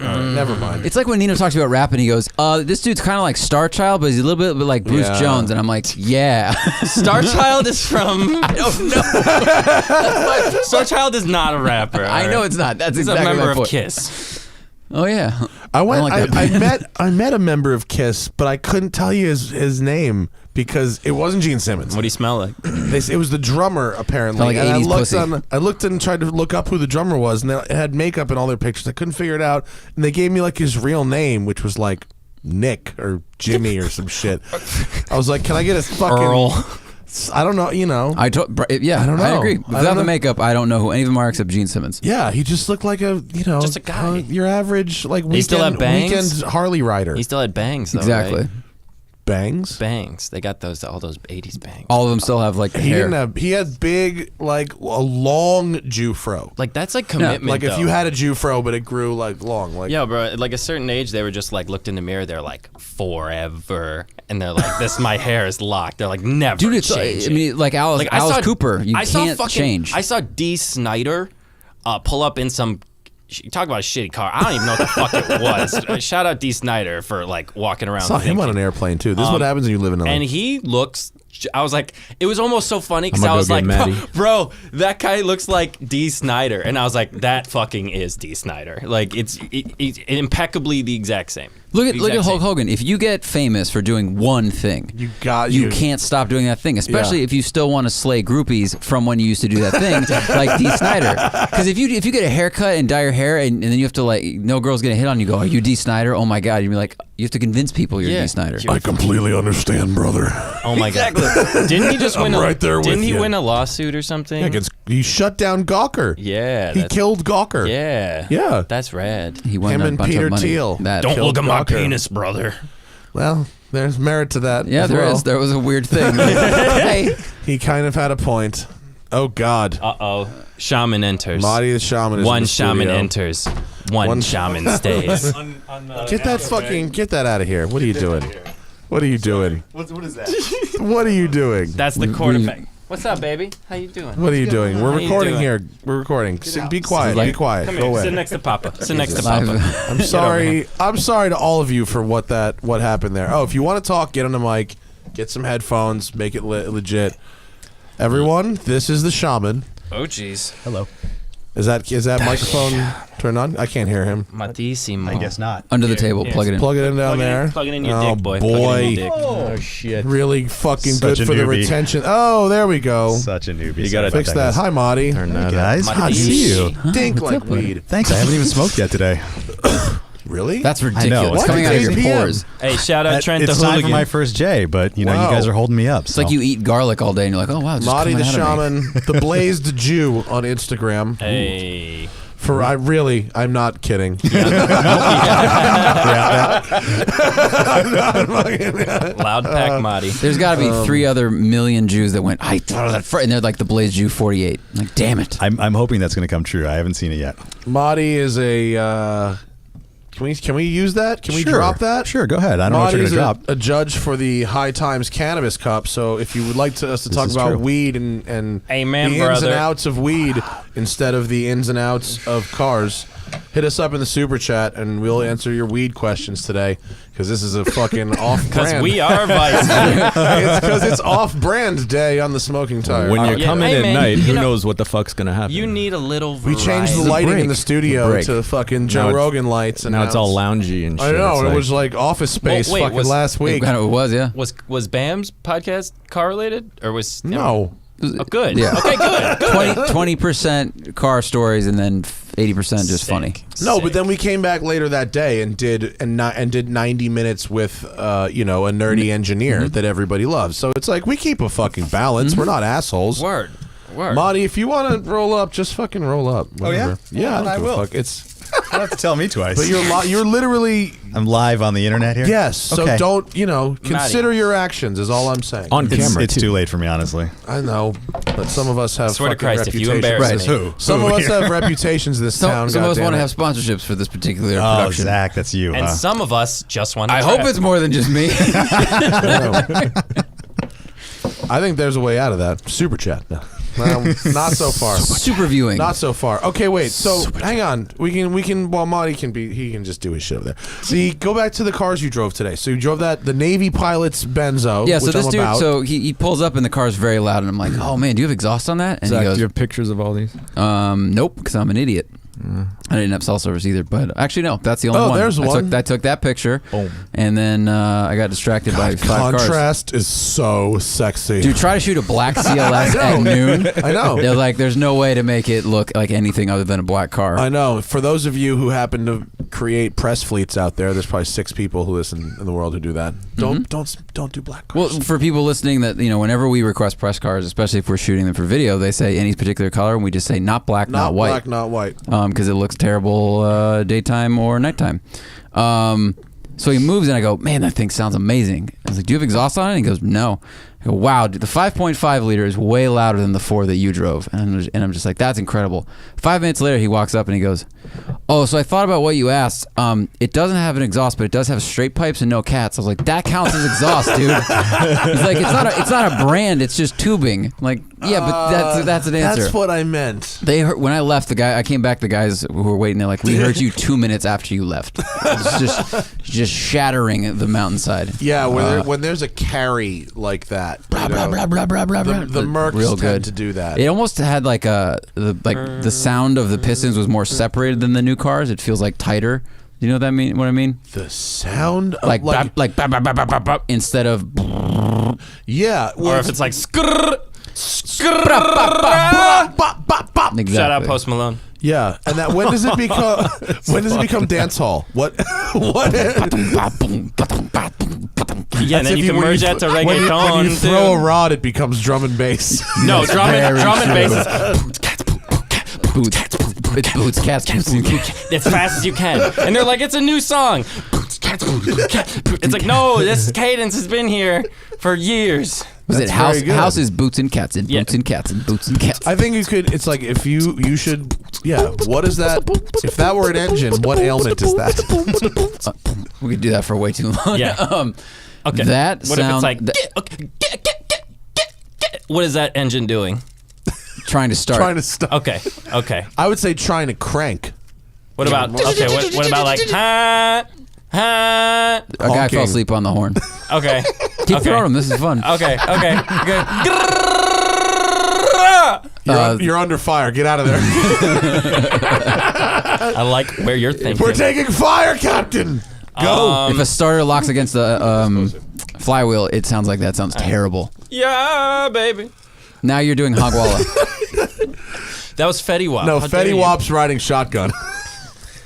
Never mind. It's like when Nino talks about rap and he goes, this dude's kind of like Star Child, but he's a little bit like Bruce Yeah. Jones. And I'm like, yeah. Star Child is from. I don't know. Star Child is not a rapper. I know it's not. That's He's exactly a member my of point. Kiss. Oh, yeah. I went. like that band. I met a member of Kiss, but I couldn't tell you his name because it wasn't Gene Simmons. What do you smell like? It was the drummer apparently. Felt like and 80s pussy. I looked and tried to look up who the drummer was, and it had makeup in all their pictures. I couldn't figure it out, and they gave me like his real name, which was like Nick or Jimmy or some shit. I was like, "Can I get a fucking Earl. I don't know. You know. I don't know. I agree. I Without don't the know. makeup, I don't know who any of them are except Gene Simmons. Yeah, he just looked like Just a guy. your average like He still had bangs? weekend Harley rider. He still had bangs, though. Exactly. Right? Bangs. Bangs. They got all those 80s bangs. All of them still have like He hair. didn't have. He had big, like a long Jufro. Like, that's like commitment. Like if though. you had a Jufro, but it grew like long. Like Yeah, bro. Like a certain age, they were just like looked in the mirror. They're like forever, and they're like, "This, my hair is locked." They're like, "Never." Dude, it's change I it." mean, like Alice, Like, Alice Cooper. You I saw can't fucking, change. I saw D. Snyder pull up in some. Talk about a shitty car. I don't even know what the fuck it was. Shout out D. Snyder for like walking around. I saw him on thinking- an airplane too. This is what happens when you live in LA. And he looks. I was like, it was almost so funny because I'm gonna I was go like, get Maddie. bro, that guy looks like D. Snyder, and I was like, that fucking is D. Snyder. Like it's impeccably the exact same. Look at Exact Hulk same. Hogan. If you get famous for doing one thing, you can't stop doing that thing. Especially Yeah. if you still want to slay groupies from when you used to do that thing, like D. Snyder. Because if you get a haircut and dye your hair, and then you have to like, no girl's gonna hit on you. Go, are you D. Snyder? Oh my god! You'd be like, you have to convince people you're Yeah. D. Snyder. I completely understand, brother. Oh my god! Didn't he just win? I'm right there with Didn't he you. win a lawsuit or something? He shut down Gawker. Yeah, He that's- killed Gawker. Yeah, Yeah. that's rad. He won Him a and bunch Peter of money. Thiel. That Don't Killed look at my Gawker. penis, brother. Well, there's merit to that. yeah, as there well. is. There was a weird thing. Hey, He kind of had a point. Oh God. Shaman enters. Marty the shaman is in One the shaman studio. enters. One shaman stays. Get that out of here. What are you doing? What are you doing? What is that? What are you doing? That's the quarterback. What's up, baby? How you doing? What are you doing? We're How you recording doing? here. We're recording. Be quiet. Like- Be quiet. Come Go here. away. Sit next to Papa. Sit next to live. Papa. I'm sorry. I'm sorry to all of you for what happened there. Oh, if you want to talk, get on the mic, get some headphones, make it legit. Everyone, this is the shaman. Oh, jeez. Hello. Is that microphone turned on? I can't hear him. Matissimo. I guess not. under the table, plug it in. Plug it in down there. Plug it in your Oh dick, boy. boy. Plug it in your dick. Oh shit. Really fucking Such good a for the newbie. retention. Oh, there we go. Such a newbie. You gotta Fix that. Hi, Marty. Turn Hey that up. guys, My good to dick. see you. Dink like weed. Thanks. I haven't even smoked yet today. Really? That's I know. ridiculous. What? It's coming out of your 8 p.m. pores. Hey, shout out Trent the It's time for hooligan. my first J, but you know Wow. you guys are holding me up. It's like you eat garlic all day and you're like, oh wow, it's just Marty coming the out of me. shaman, the blazed Jew on Instagram. Hey. I'm not kidding. Loud pack Marty. There's got to be 3 other million Jews that went, I thought of that and they're like the Blaze Jew 48. Like, damn it. I'm hoping that's going to come true. I haven't seen it yet. Marty is a. Can we use that? Can we Sure. drop that? Sure, go ahead. I don't know what you're Marty's going to drop. a judge for the High Times Cannabis Cup. So if you would like us to talk is about true. weed and Amen, the ins brother. and outs of weed instead of the ins and outs of cars, hit us up in the super chat and we'll answer your weed questions today because this is a fucking off-brand. Because we are Vice. It's because it's off-brand day on the smoking tire. When you're Yeah, coming hey, at man, night, you who know- knows what the fuck's gonna happen? You need a little we variety. changed the It's a lighting in break. the studio Break. to fucking Joe Now it's- Rogan lights, and now it's all loungy and shit. I know It's it was like Office Space Well, wait, fucking was- last week. It was, yeah. Was Bam's podcast car related or was No. Oh, good. Yeah. Okay, good. Good. 20% car stories and then 80% just funny. No, Sick. but then we came back later that day and did 90 minutes with a nerdy engineer that everybody loves. So it's like we keep a fucking balance. We're not assholes. Word. Word. Monty, if you want to roll up, just fucking roll up. Oh, yeah? Whatever. Yeah, Well, I I don't give a will. fuck. It's don't have to tell me twice. But you're literally I'm live on the internet here. yes. So Okay. don't consider your actions is all I'm saying. On camera, It's too late for me, honestly. I know, but some of us have Swear to fucking Christ, if you reputations. embarrass me. Some of us have reputations in this town. Some of us goddammit. want to have sponsorships for this particular Oh, production. Zach, that's you. And huh? some of us just want to I hope it's more than just me. I think there's a way out of that. Super chat. No. Not so far. Super viewing. Not so far. Okay, wait. So hang on. We can. Well, Monty he can just do his shit over there. See, go back to the cars you drove today. So you drove the Navy Pilot's Benzo. Yeah, so which this I'm dude, about. so he pulls up and the car's very loud, and I'm like, oh man, do you have exhaust on that? And Zach, he do goes, you have pictures of all these? nope, because I'm an idiot. I didn't have cell service either, but actually no, that's the only one. There's one. I took that picture, and then I got distracted by 5 cars. Contrast is so sexy. Dude, try to shoot a black CLS at noon. I know. They're like, there's no way to make it look like anything other than a black car. I know. For those of you who happen to create press fleets out there, there's probably 6 people who listen in the world who do that. Don't do black cars. Well, for people listening, that whenever we request press cars, especially if we're shooting them for video, they say any particular color, and we just say not black, not white. Black, not white. Because it looks terrible daytime or nighttime. So he moves, and I go, man, that thing sounds amazing. I was like, do you have exhaust on it? And he goes, no. I go, wow, dude, the 5.5 liter is way louder than the 4 that you drove. And I'm just like, that's incredible. 5 minutes later, he walks up and he goes, oh, so I thought about what you asked. It doesn't have an exhaust, but it does have straight pipes and no cats. I was like, that counts as exhaust, dude. He's like, it's not a brand, it's just tubing. I'm like, yeah, but that's an answer. That's what I meant. They heard, when I left, I came back, the guys who were waiting, they're like, we heard you 2 minutes after you left. It's just shattering the mountainside. Yeah, when there's a carry like that, Blah, blah, blah, blah, blah, blah, blah. the Mercs Real tend good. to do that. It almost had the sound of the pistons was more separated than the new cars. It feels like tighter. You know what I mean? The sound of Like bap, bap, bap, bap, bap, bap, instead of yeah, Or if it's like skrrr, skrrr. exactly. Shout out Post Malone. yeah, and that when does it become dance hall? What? Yeah, and then you can merge that to when reggaeton. you throw a rod, it becomes drum and bass. No, drum and bass is Boots. It's boots, cats, boots, and cats. as fast as you can. And they're like, it's a new song. It's like, no, this cadence has been here for years. Was it That's house? very good. House is boots and cats and boots and cats and boots and cats. I think you could. It's like if you should. Yeah. What is that? If that were an engine, what ailment is that? We could do that for way too long. Yeah. Okay. That what sound. if it's like, what is that engine doing? Trying to start. Trying to stop. Okay. I would say trying to crank. What about what about like ha? A guy honking. fell asleep on the horn. Okay. Keep throwing them. This is fun. Okay. You're under fire. Get out of there. I like where you're thinking. We're taking fire, Captain. Go. If a starter locks against the flywheel, it sounds like that. Sounds terrible. Yeah, baby. Now you're doing Hogwalla. That was Fetty Wap. No, How dare Fetty you. Wap's riding shotgun.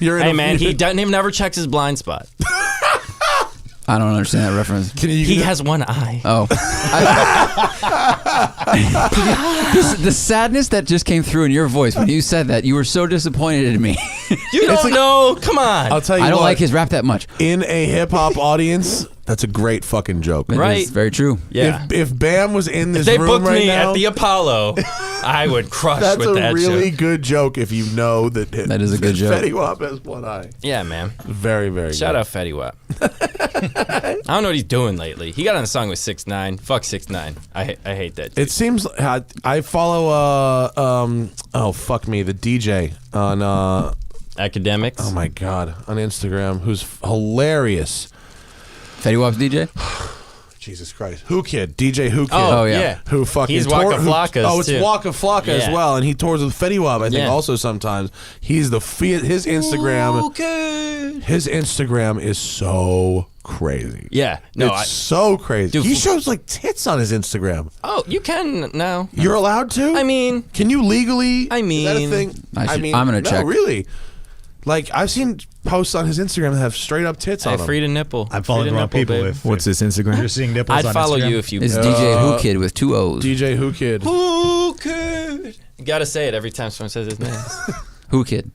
You're in Hey a- man, he never checks his blind spot. I don't understand that reference. Can you? He has one eye. Oh. The sadness that just came through in your voice when you said that, you were so disappointed in me. You don't know. Come on. I'll tell you. I don't what, like his rap that much. in a hip hop audience. That's a great fucking joke. It Right. is very true. Yeah. If Bam was in this If they room booked right me now, at the Apollo, I would crush that's with a that really joke. good joke. If you know that That is a good joke. Fetty Wap has one eye. Yeah, man. Very, very. Shout good. out Fetty Wap. I don't know what he's doing lately. He got on a song with 6ix9ine. Fuck 6ix9ine. I hate that dude. It seems I follow oh fuck me, the DJ on Academics. oh my god, on Instagram, who's hilarious. Fetty Wap's DJ? Jesus Christ, Who Kid, DJ Who Kid. Oh, yeah. Who fucking He's Waka Flocka's, Oh, it's too. Waka Flocka as Yeah. well, and he tours with Fetty Wap. I think Yeah. also sometimes he's his Instagram. Okay. His Instagram is so crazy. Yeah. No. It's so crazy. Dude, he shows like tits on his Instagram. Oh, you can now. You're allowed to? I mean, Can you legally? I is that a mean- thing? I'm gonna check. Really? Like I've seen posts on his Instagram that have straight up tits I on them. freed a nipple. I'm following Freed a the wrong nipple, people. babe. If What's this Instagram? you're seeing nipples I'd on follow Instagram. you if you. It's DJ Who Kid with 2 O's. DJ Who Kid. Who could? You gotta say it every time someone says his name. Who Kid?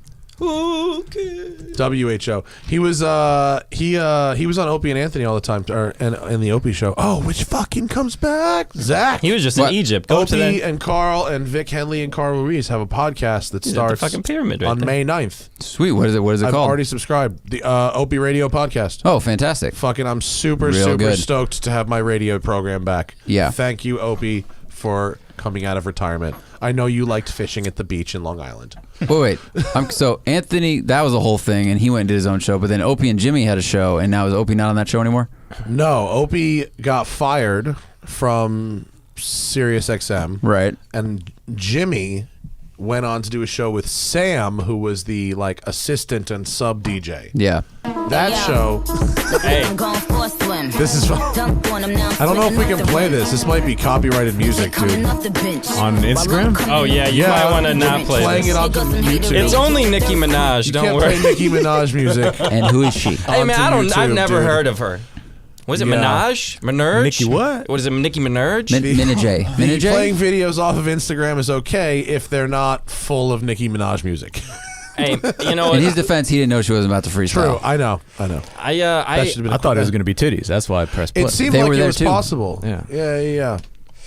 WHO. He was on Opie and Anthony all the time, and the Opie show. Oh, which fucking comes back? Zach. He was just in Egypt. Go to Opie that. and Carl and Vic Henley and Carl Ruiz have a podcast that starts the fucking pyramid right on there. May 9th. Sweet. What is it I've called? already subscribed. The Opie Radio podcast. Oh, fantastic. Fucking, I'm super Real good. stoked to have my radio program back. Yeah. Thank you, Opie, for coming out of retirement. I know you liked fishing at the beach in Long Island. Wait. So Anthony, that was a whole thing, and he went and did his own show. But then Opie and Jimmy had a show, and now is Opie not on that show anymore? No, Opie got fired from Sirius XM. Right. And Jimmy went on to do a show with Sam, who was the assistant and sub DJ. Yeah. That show. Hey. This is. I don't know if we can play this. This might be copyrighted music, dude. On Instagram? Oh yeah, you might want to not play Playing this. it on YouTube. It's only Nicki Minaj. You Don't can't worry. play Nicki Minaj music. And who is she? Hey man, onto I've YouTube, never dude. heard of her. Was it Yeah. Minaj? Minurge? Nicki what? What is it? Nicki Minurge? Minajay. Minajay? Playing videos off of Instagram is okay if they're not full of Nicki Minaj music. Hey, you know In what? his defense, he didn't know she wasn't about to True, freestyle. I know. I That should've been I thought it was going to be titties. That's why I pressed play. It seemed They like were it there was too. possible. Yeah.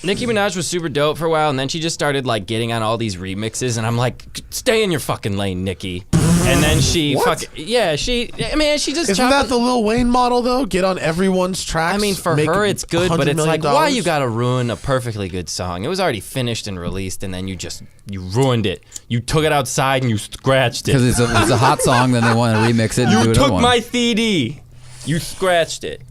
Nicki Minaj was super dope for a while, and then she just started getting on all these remixes, and I'm like, stay in your fucking lane, Nicki. And then she What? she just Isn't that the Lil Wayne model though? Get on everyone's tracks. I mean, for make her it's good, but $100 it's like, million? why you gotta ruin a perfectly good song? It was already finished and released, and then you ruined it. You took it outside and you scratched it. Because it's a hot song, then they want to remix it and do You another took one. my CD. You scratched it.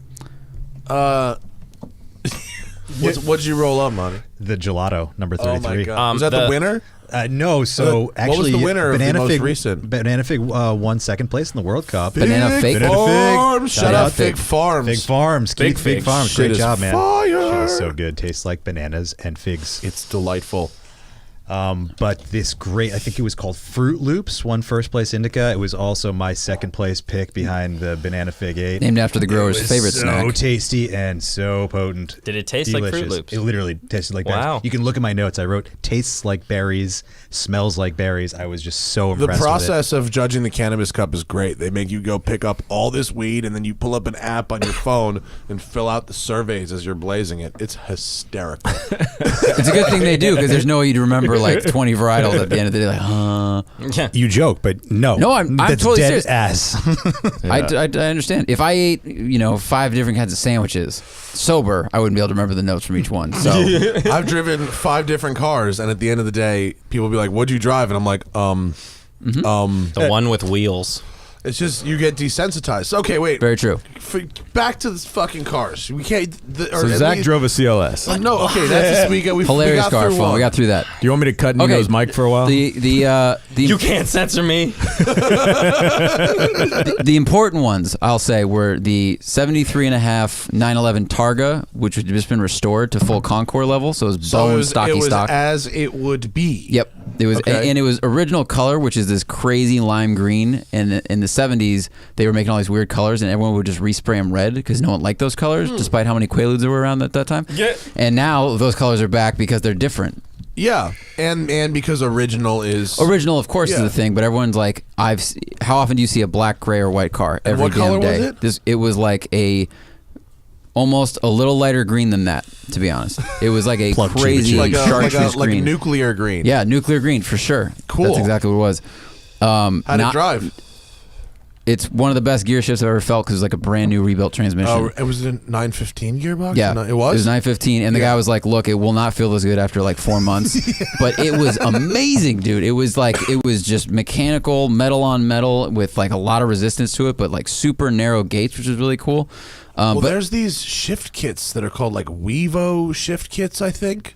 What'd you roll up, Monty? The gelato, number 33. Oh my god! Was that the- the winner? No, so What was actually, the winner of the Banana most Fig, recent? Banana Fig won second place in the World Cup. Banana Fig? Banana Farms. Fig. Shout out Fig. Fig Farms. Fig Farms. Big Fig Fig. Farms. Shit Great is job, man. fire. Shit is so good. Tastes like bananas and figs. It's delightful. But this great, I think it was called Fruit Loops, won first place indica. It was also my second place pick behind the Banana Fig 8. Named after the grower's It was favorite so snack. tasty and so potent. Did it taste like Fruit Delicious. Loops? It literally tasted like Wow. berries. You can look at my notes. I wrote tastes like berries, smells like berries. I was just so The impressed process of judging the Cannabis Cup is great. They make you go pick up all this weed, and then you pull up an app on your phone and fill out the surveys as you're blazing it. It's hysterical. It's a good thing they do, because there's no way you'd remember 20 varietals at the end of the day. Yeah. with it. You joke, but no. No, I'm that's totally dead serious. ass. I understand. If I ate, 5 different kinds of sandwiches sober, I wouldn't be able to remember the notes from each one. So I've driven 5 different cars, and at the end of the day, people will be like, "What'd you drive?" And I'm like, The one with wheels. It's just you get desensitized. Okay, wait. very true. Back to the fucking cars. We can't. So Zach drove a CLS. No, okay, that's this weekend. We Hilarious got car through phone. one. We got through that. Do you want me to cut Nino's mic for a while? The You can't censor me. the important ones, I'll say, were the 73.5 911 Targa, which had just been restored to full Concours level, so it was So bone it stocky was stock. as it would be. Yep, it was, Okay. and it was original color, which is this crazy lime green. And in the 70s, they were making all these weird colors, and everyone would just respray them red because no one liked those colors, despite how many Quaaludes there were around at that time. Yeah. And now those colors are back because they're different. Yeah, and because original is Original, of course, is Yeah. the thing, but everyone's like, how often do you see a black, gray, or white car? And Every what damn color was day. it? It was like almost a little lighter green than that, to be honest. It was like a Plug crazy like a chartreuse green. nuclear green. Yeah, nuclear green for sure. Cool. That's exactly what it was. How'd it drive? It's one of the best gear shifts I've ever felt because it's like a brand new rebuilt transmission. Oh, it was a 915 gearbox. Yeah, it was. It was 915, and the guy was like, "Look, it will not feel as good after like 4 months, but it was amazing, dude. It was just mechanical, metal on metal with like a lot of resistance to it, but like super narrow gates, which is really cool. Well, But there's these shift kits that are called like Wevo shift kits. I think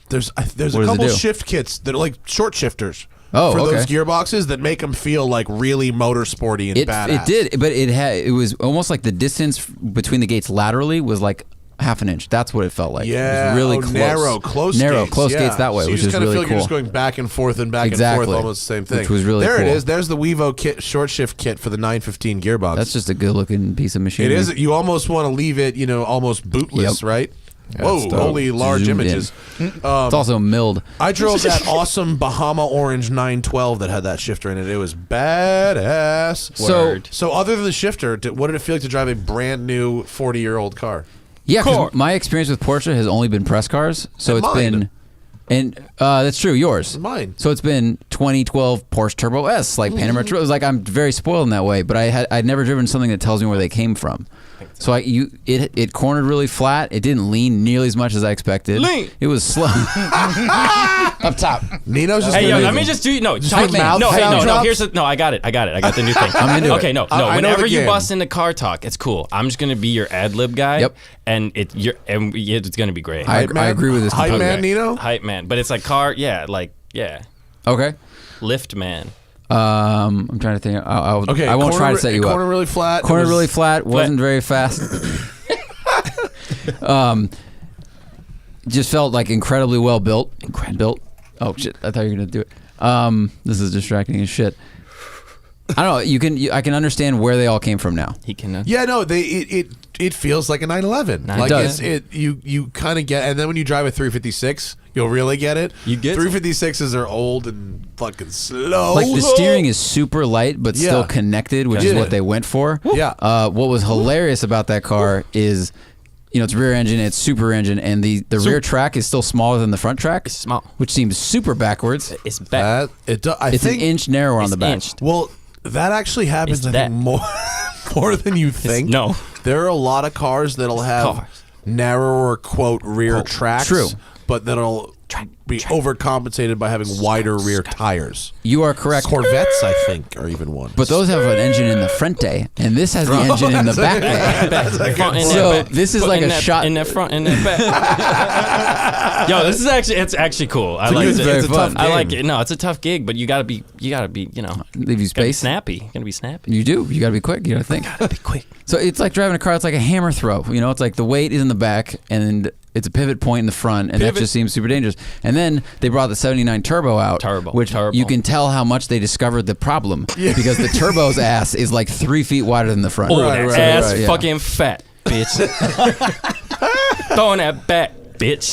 there's a What does it couple do? shift kits that are like short shifters. Oh, for those okay. gearboxes that make them feel like really motorsporty and it badass. did, but it was almost like the distance between the gates laterally was like half an inch. That's what it felt like. Yeah, it was really close. narrow, close gates. Yeah. gates that way, so you which just is kind of really feel like cool. you're just going back and forth and back and Exactly. forth, almost the same thing. Which was really there cool. it is. There's the Wevo kit, short shift kit for the 915 gearbox. That's just a good looking piece of it machinery. is. You almost want to leave it, almost bootless, Yep. right? Whoa, holy large Zoomed images. it's also milled. I drove that awesome Bahama Orange 912 that had that shifter in it. It was badass. So other than the shifter, what did it feel like to drive a brand new 40-year-old car? Yeah, because my experience with Porsche has only been press cars. So it's been... And that's true, yours. Mine. So it's been 2012 Porsche Turbo S, like Panamera Turbo. It was like I'm very spoiled in that way, but I'd never driven something that tells me where they came from. So it cornered really flat. It didn't lean nearly as much as I expected. Lean. It was slow. Up top. Nino's just Hey, yo, gonna let me just do no. make mouth No, sound drops? here's the, no. I got it. I got the new thing. I'm into okay, it. no. I know Whenever the you game. bust into car talk, it's cool. I'm just gonna be your ad lib guy. Yep. And it's gonna be great. I agree with this. Hype completely. man, Nino? Hype man, but it's like car. Yeah, Okay. lift man. I'm trying to think. Okay, I won't try to set you corner up. really flat. Cornered really flat. Wasn't very fast. Just felt like incredibly well built. Oh shit! I thought you were gonna do it. This is distracting as shit. I don't know. I can understand where they all came from now. He can. Yeah, no, it feels like a 911. It Like does. you kind of get, and then when you drive a 356, you'll really get it. You get 356s are old and fucking slow. Like the steering is super light, but still Yeah. connected, which is what they went for. Yeah. What was hilarious about that car is, it's rear engine, it's super engine, and the rear track is still smaller than the front track. It's small. Which seems super backwards. It's back. I It's think an inch narrower on It's the back. inched. Well, that actually happens. It's I that. think more than you think. no. There are a lot of cars that'll have narrower quote rear tracks. True. But that'll be overcompensated by having wider rear tires. You are correct. Corvettes, I think, are even one. But those have an engine in the front day, and this has the engine in the back day. Front and So that back. this is Put like in a that, shot. in that front and that back. Yo, this is actually cool. I like it's it. very It's a fun. tough I like it. No, it's a tough gig, but you gotta be, leave you gotta be space. snappy. You gotta be snappy. You do. You got to be quick. You got to think. Be quick. So it's like driving a car. It's like a hammer throw. It's like the weight is in the back, and it's a pivot point in the front, and that just seems super dangerous. And then they brought the 79 Turbo out, which you can tell how much they discovered the problem because the Turbo's ass is like 3 feet wider than the front. Oh, that ass yeah. fucking fat, bitch. Throwing that back, bitch.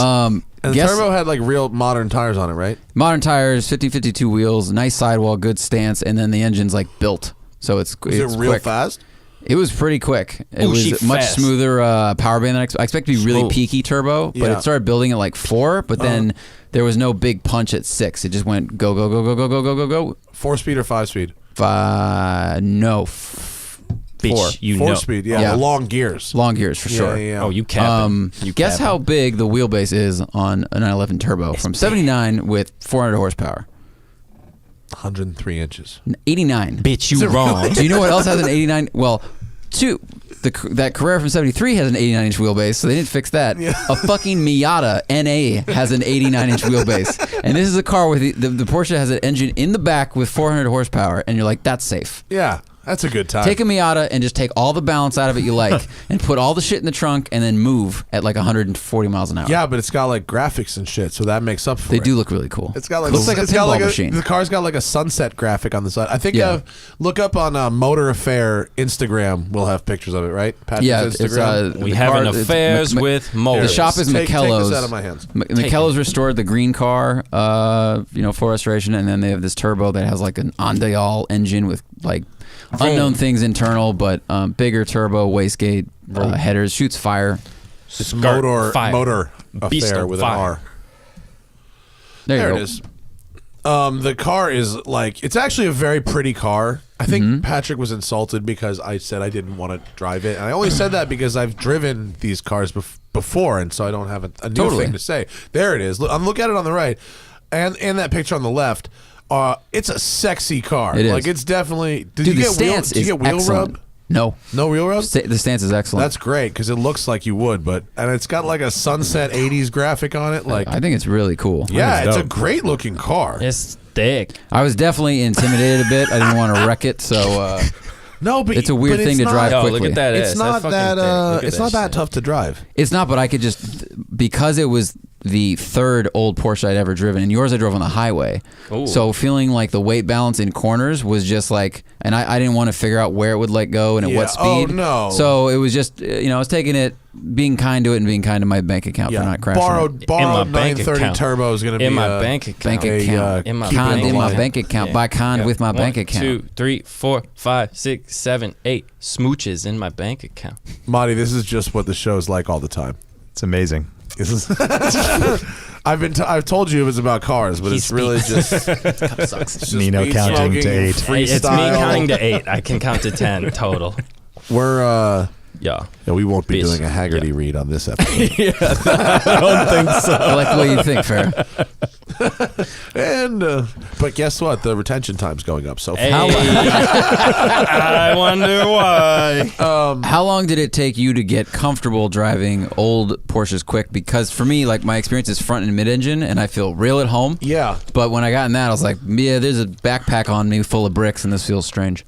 And the Turbo had like real modern tires on it, right? Modern tires, 50-52 wheels, nice sidewall, good stance, and then the engine's like built, so it's Is it real quick. fast? It was pretty quick. It Oh, she was much fast. smoother power band than I expect to be really Smooth. peaky turbo, but Yeah. it started building at like 4, but then there was no big punch at 6. It just went go, go, go, go, go, go, go, go, go. 4-speed or 5-speed? No. bitch, 4. you 4-speed, yeah. Yeah. Long gears. Long gears for sure. Yeah. Oh, you capping. You Guess capping. how big the wheelbase is on a 911 Turbo from 79 with 400 horsepower? 103 inches. 89. Bitch, you wrong. Do you know what else has an 89? Well, that Carrera from 73 has an 89-inch wheelbase, so they didn't fix that. A fucking Miata NA has an 89-inch wheelbase. And this is a car where the Porsche has an engine in the back with 400 horsepower, and you're like, that's safe. Yeah, that's a good time. Take a Miata and just take all the balance out of it you like, and put all the shit in the trunk, and then move at like 140 miles an hour. Yeah, but it's got like graphics and shit, so that makes up for They it. do look really cool. It's got like looks like a it's got pinball machine. The car's got like a sunset graphic on the side. I think Yeah. look up on Motor Affair Instagram. We'll have pictures of it, right? Patrick's Yeah, it's Instagram. We the having car- it's affairs with The motors. shop is Take McKello's. this out of my hands. McKello's restored the green car, for restoration, and then they have this turbo that has like an Ondeal engine with like unknown things internal, but bigger turbo, wastegate, headers, shoots fire. It's Motor Beast Affair on with fire. an R. There you There go. it is. The car is like, it's actually a very pretty car. I think Patrick was insulted because I said I didn't want to drive it. And I only said that because I've driven these cars before, and so I don't have a new thing to say. There it is. Look at it on the right. And that picture on the left. It's a sexy car. It is. Like, it's definitely... Did Dude, you the get stance did you is get wheel excellent. rub? No. No wheel rub? The stance is excellent. That's great because it looks like you would, and it's got like a sunset 80s graphic on it. Like, I think it's really cool. yeah, it's a dope. great looking car. It's thick. I was definitely intimidated a bit. I didn't want to wreck it, so No, but it's a weird but thing it's to not- drive Yo, quickly. look at that. It's ass. not That's fucking that. thick. Look at It's not that shit. tough to drive. It's not, but I could just because it was the third old Porsche I'd ever driven, and yours I drove on the highway. Ooh. So feeling like the weight balance in corners was just like, and I didn't want to figure out where it would let go and at what Oh, speed. no. So it was just, I was taking it, being kind to it, and being kind to my bank account for not crashing. Borrowed In my bank 930 account. turbo is going to be In my bank account. Bank account. In my keep it Conned in my line. bank account. Buy conned with my bank account. 1, 2, 3, 4, 5, 6, 7, 8 smooches in my bank account. Monty, this is just what the show's like all the time. It's amazing. This is I've told you it was about cars, but it's really just it's Nino me counting smoking to 8. Hey, it's me freestyle. counting to 8. I can count to 10 total. We're Yeah. yeah, we won't be Bitch. doing a Haggerty read on this episode. I don't think so. I like the way you think, Fair. And but guess what? The retention time's going up so Hey, fast. I wonder why. How long did it take you to get comfortable driving old Porsches quick? Because for me, like my experience is front and mid-engine, and I feel real at home. Yeah. But when I got in that, I was like, yeah, there's a backpack on me full of bricks, and this feels strange.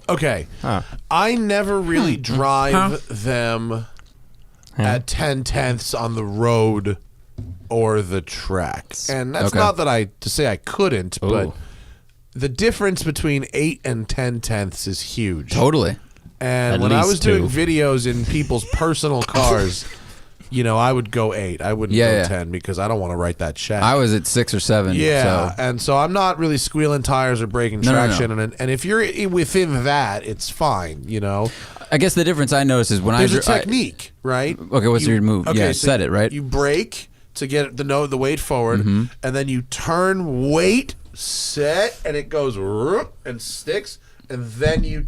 Okay. Huh. I never really drive them at 10/10ths on the road or the track. And that's Okay. not that to say I couldn't, but Ooh. the difference between 8 and 10/10ths is huge. Totally. And At when I least was doing 2. videos in people's personal cars, I would go 8. I wouldn't go Yeah. 10 because I don't want to write that check. I was at 6 or 7. Yeah, So. and so I'm not really squealing tires or breaking No, no, no. traction, And if you're within that, it's fine. I guess the difference I noticed is when There's a I technique, right? Okay, what's your move? Yeah, set it, right? You brake to get the weight forward, Mm-hmm. and then you turn, weight, set, and it goes whoop, and sticks, and then you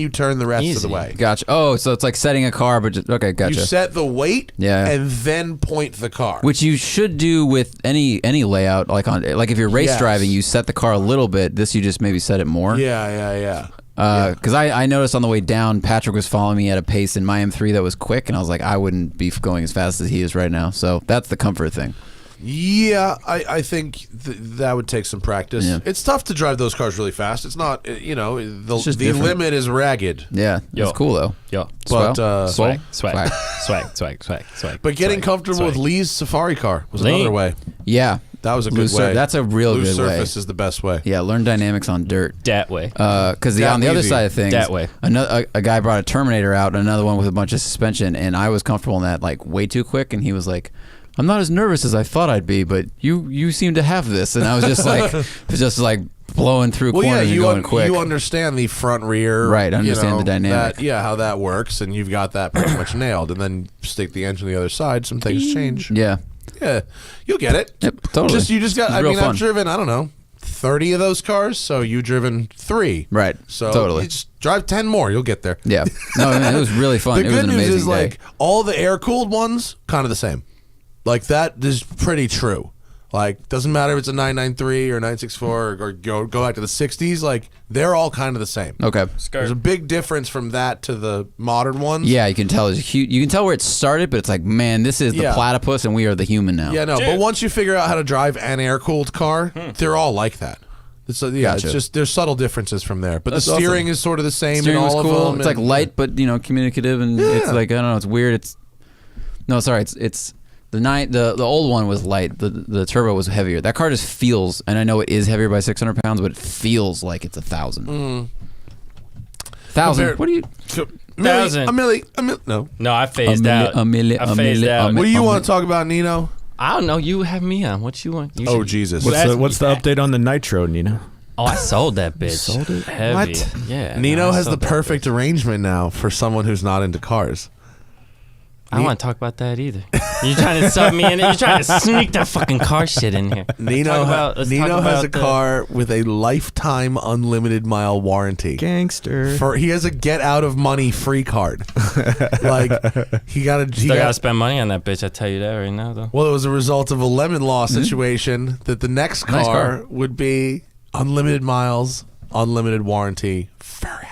turn the rest of the Easy. way. Gotcha. Oh, so it's like setting a car, but just, okay, gotcha. You set the weight, Yeah. and then point the car. Which you should do with any layout, like if you're race Yes. driving, you set the car a little bit. This you just maybe set it more. Yeah. Because I noticed on the way down, Patrick was following me at a pace in my M3 that was quick, and I was like, I wouldn't be going as fast as he is right now. So that's the comfort thing. Yeah, I think that would take some practice. Yeah. It's tough to drive those cars really fast. It's not, the just the different. limit is ragged. Yeah, Yo. it's cool though. Yo. But Swag. Swag. but getting swag, comfortable swag. with Lee's Safari car was Lee. another way. Yeah, That was a good Loose way. that's a real Loose good way. surface is the best way. Yeah, learn dynamics on dirt. that way. Because That on the other easy. side of things, That way. a guy brought a Terminator out, another one with a bunch of suspension, and I was comfortable in that like way too quick, and he was like, "I'm not as nervous as I thought I'd be, but you seem to have this," and I was just like blowing through Well, yeah, corners and going quick. you understand the front rear, Right, understand the dynamic. how that works, and you've got that pretty much nailed. And then stick the engine on the other side, some things change. Yeah, Yeah, you'll get it. Yep, totally. You just got. It's I real mean, fun. I've driven 30 of those cars, so you've driven 3. Right, So totally. you just drive 10 more, you'll get there. Yeah, no, man, it was really fun. The It was good an news amazing is day. like all the air cooled ones, kind of the same. Like that is pretty true. Like doesn't matter if it's a 993 or 964 or go back to the 60s. Like they're all kind of the same. Okay. There's a big difference from that to the modern ones. Yeah, you can tell it's huge. You can tell where it started, but it's like, man, this is the Yeah. platypus, and we are the human now. Yeah, no. But once you figure out how to drive an air cooled car, they're all like that. It's Gotcha. it's just there's subtle differences from there. But That's the steering awesome. is sort of the same Steering in was all cool. of them. It's like and- light, but communicative, and it's like I don't know. It's weird. It's the old one was light. The turbo was heavier. That car just feels, and I know it is heavier by 600 pounds, but it feels like it's 1,000. 1,000. Compared- What do you? Thousand. A milli. No. No, I phased out. a milli- I a phased milli- out. a What do mi- you a want mi- to talk about, Nino? I don't know. You have me on. What you want? You Oh should- Jesus! Well, that's- What's the update on the Nitro, Nino? Oh, I sold that bitch. sold it? Heavy. What? Yeah. Nino no, I has the sold that perfect bitch. arrangement now for someone who's not into cars. I don't want to talk about that either. You're trying to sub me in. You're trying to sneak that fucking car shit in here. Nino Let's talk has about a the- car with a lifetime unlimited mile warranty. Gangster. He has a get out of money free card. Like he got a. Still gotta spend money on that bitch. I tell you that right now, though. Well, it was a result of a lemon law situation that the next Nice car car. would be unlimited miles, unlimited warranty forever.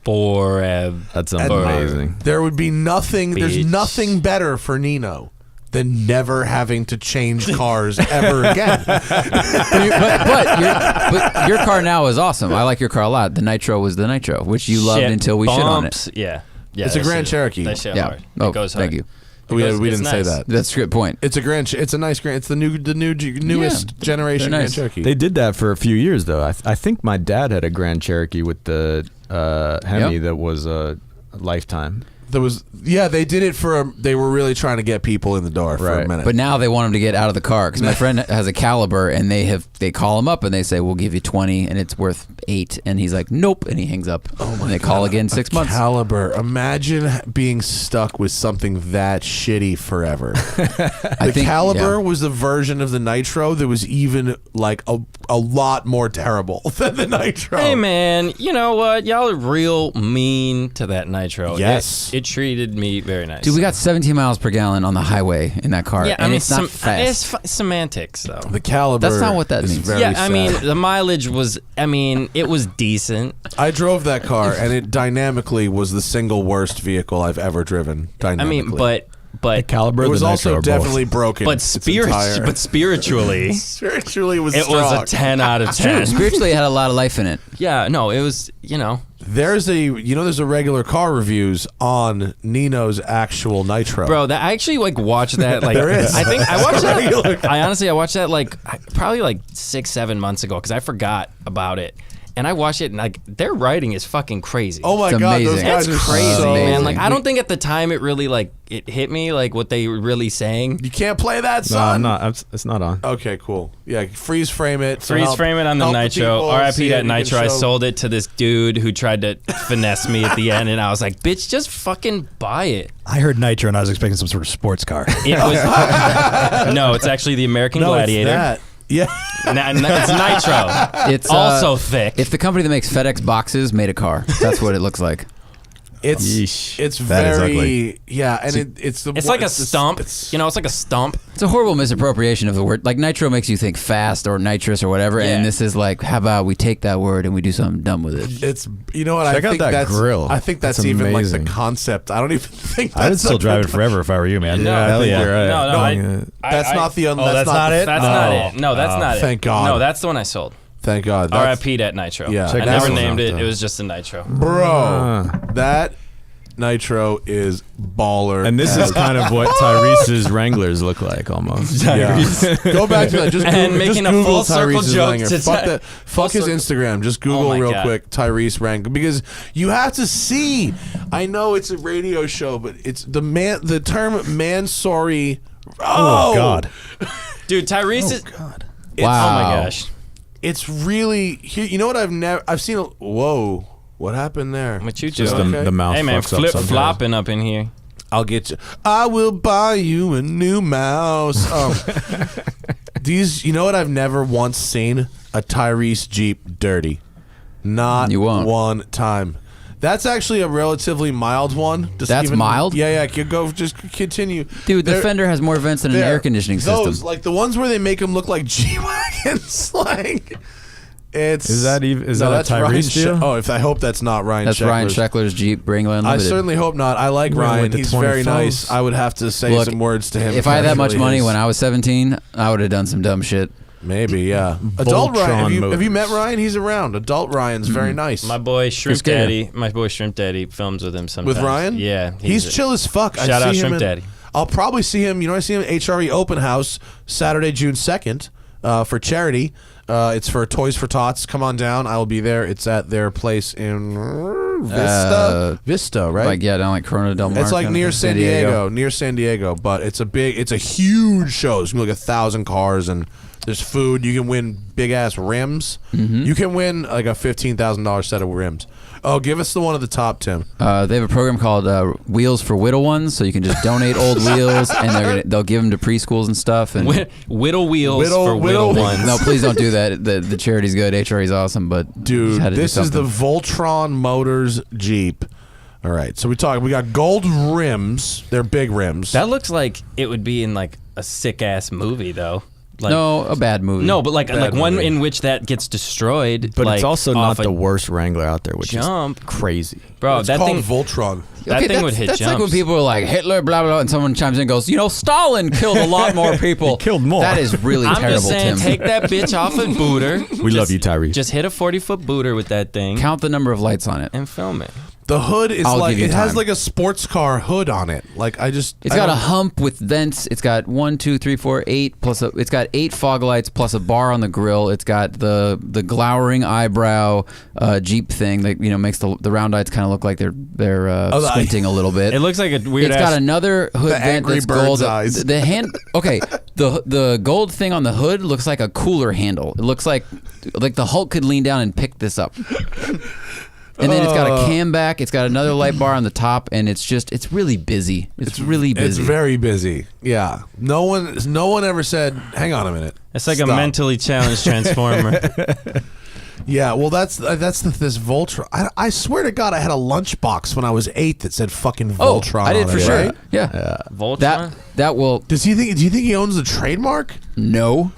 Forever. That's And amazing. There would be nothing. There's Bitch. nothing better for Nino than never having to change cars ever again. but your car now is awesome. I like your car a lot. The Nitro was the Nitro, which you loved Shit until we shit on it. bumps. Yeah. Yeah, It's a that Grand shit- Cherokee. That shit Yeah. hard. Oh, It goes hard. thank you. We It's didn't say nice. that. That's a good point. It's a nice Grand. It's the newest generation they're Grand nice. Cherokee. They did that for a few years though. I think my dad had a Grand Cherokee with the Hemi that was a lifetime. They did it they were really trying to get people in the door for a Right. minute. But now they want him to get out of the car because my friend has a Caliber and they call him up and they say we'll give you 20 and it's worth 8 and he's like nope and he hangs up. Oh my! And they call again 6 months. Caliber. Imagine being stuck with something that shitty forever. I The think, Caliber yeah. was the version of the Nitro that was even like a lot more terrible than the Nitro. Hey man, you know what? Y'all are real mean to that Nitro. Yes. It treated me very nice. Dude, we got 17 miles per gallon on the highway in that car, yeah, and it's not fast. It's semantics though. The Caliber. That's not what that is means. very Yeah, I sad. mean the mileage was. I mean it was decent. I drove that car, and it dynamically was the single worst vehicle I've ever driven. I Dynamically. mean, but Caliber, it was the also Nitro are both. definitely broken. but its entire- spiritually, spiritually was it was strong. a 10 out of 10. Spiritually, it had a lot of life in it. Yeah, no, it was. You know, There's a regular car reviews on Nino's actual Nitro. bro. That I actually like watched that. Like There is. I think I watched Regular that. I honestly watched that like probably like 6-7 months ago because I forgot about it. And I watched it, and like their writing is fucking crazy. Oh my It's god, those amazing. guys it's are crazy, so man. amazing. Like I don't think at the time it really like it hit me like what they were really saying. You can't play that, No, son. I'm not. It's not on. Okay, cool. Yeah, freeze frame it. to Freeze help- frame it on the help Nitro. people RIP see it. that You can Nitro. I show- sold it to this dude who tried to finesse me at the end, and I was like, "Bitch, just fucking buy it." I heard Nitro and I was expecting some sort of sports car. It was no, it's actually the American No, Gladiator. it's that. Yeah. It's Nitro. It's Also thick. If the company that makes FedEx boxes made a car, that's what it looks like. It's Yeesh. That is very ugly. yeah, and it's the It's like a it's the- stump. it's- You know, it's like a stump. It's a horrible misappropriation of the word. Like nitro makes you think fast or nitrous or whatever, Yeah. and this is like, how about we take that word and we do something dumb with it? It's you know what Check I out think that that's grill. I think that's That's even like amazing. the concept. I don't even think that's I would still a drive good- it forever if I were you, man. No, I Hell think yeah. you're right. No, That's not the Oh, that's not the- it? That's No. not it. No, that's not it. Thank God. No, that's the one I sold. Thank God. That's- RIP that Nitro. Yeah. I Check never that one named out, it. though. It was just a Nitro. Bro, that Nitro is baller. And this is kind of what Tyrese's Wranglers look like almost. Yeah. Go back to that. Just And Google, making just a Google full circle Tyrese's joke Wrangler. to Fuck Ty- that. full Fuck his circle- Instagram. Just Google my real God. quick Tyrese Wrangler because you have to see. I know it's a radio show, but it's the term man sorry. Oh, God. Dude, Tyrese is. God. Wow. Oh my gosh. It's really you know what I've seen. Whoa, what happened there? What you Just doing? the mouth Hey man, fucks up flip sometimes. flopping up in here. I'll get you. I will buy you a new mouse. You know what? I've never once seen a Tyrese Jeep dirty. Not You won't. one time. That's actually a relatively mild one. That's mild? Yeah. Just continue. Dude, the They're- Fender has more vents than an they're- air conditioning those, system. like the ones where they make them look like G-Wagons. Like, it's... Is that even- is no, that a that's Ryan Tyrese deal? I hope that's not Ryan That's Ryan Sheckler's. Sheckler's Jeep Wrangler I Unlimited. certainly hope not. I like Really Ryan. with the He's very 20 nice. phones? I would have to say Look, some words to him. if I had that much Actually money is. when I was 17, I would have done some dumb shit. Maybe, yeah. Adult Ryan. Have you Motors. met Ryan? He's around. Adult Ryan's very nice. My boy Shrimp Chris Gator. Daddy. My boy Shrimp Daddy films with him sometimes. With Ryan? Yeah. He's chill as fuck. Shout I out see him Shrimp in- Daddy. I'll probably see him. You know, I see him at HRE Open House Saturday, June 2nd for charity. It's for Toys for Tots. Come on down. I will be there. It's at their place in Vista, right? Like, yeah, down like Corona Del Mar. It's like kind of near thing. San Diego, but it's a huge show. It's gonna be like 1,000 cars and there's food. You can win big ass rims. You can win like a $15,000 set of rims. Oh, give us the one at the top, Tim. They have a program called Wheels for Whittle Ones, so you can just donate old wheels, and they'll give them to preschools and stuff. And Whittle wheels Whittle- for whittle- whittle ones. no, please don't do that. The charity's good. HRE's awesome, but Dude, just had to do this is the something. Voltron Motors Jeep. All right, so we got gold rims. They're big rims. That looks like it would be in like a sick ass movie though. Like, no, a bad movie. No, but like one movie. in which that gets destroyed. But like, it's also off not a the worst Wrangler out there, which jump. is crazy. Bro, it's that called thing. Voltron. That thing that's, would hit That's jumps. like when people are like Hitler, blah blah, blah, and someone chimes in and goes, Stalin killed a lot more people. He killed more. That is really I'm terrible, just saying, Tim. take that bitch off a booter. We love you, Tyrese. Just hit a 40-foot booter with that thing Count the number of lights on it. and film it. The hood is I'll like give you it has time. like a sports car hood on it. Like It's got a hump with vents. It's got 1, 2, 3, 4, 8 plus. It's got 8 fog lights plus a bar on the grill. It's got the glowering eyebrow Jeep thing that makes the round lights kind of look like they're squinting a little bit. It looks like a weird. It's got another hood The vent Angry that's Bird's gold. eyes. The hand. Okay, the gold thing on the hood looks like a cooler handle. It looks like the Hulk could lean down and pick this up. And then it's got a cam back. It's got another light bar on the top, and it's really busy. It's really busy. It's very busy. Yeah. No one ever said, "Hang on a minute." It's like Stop. a mentally challenged transformer. Yeah. Well, that's this Voltron. I swear to God, I had a lunchbox when I was 8 that said fucking Voltron. I did on for it, sure. right? Yeah. Voltron. That will Do you think he owns the trademark? no.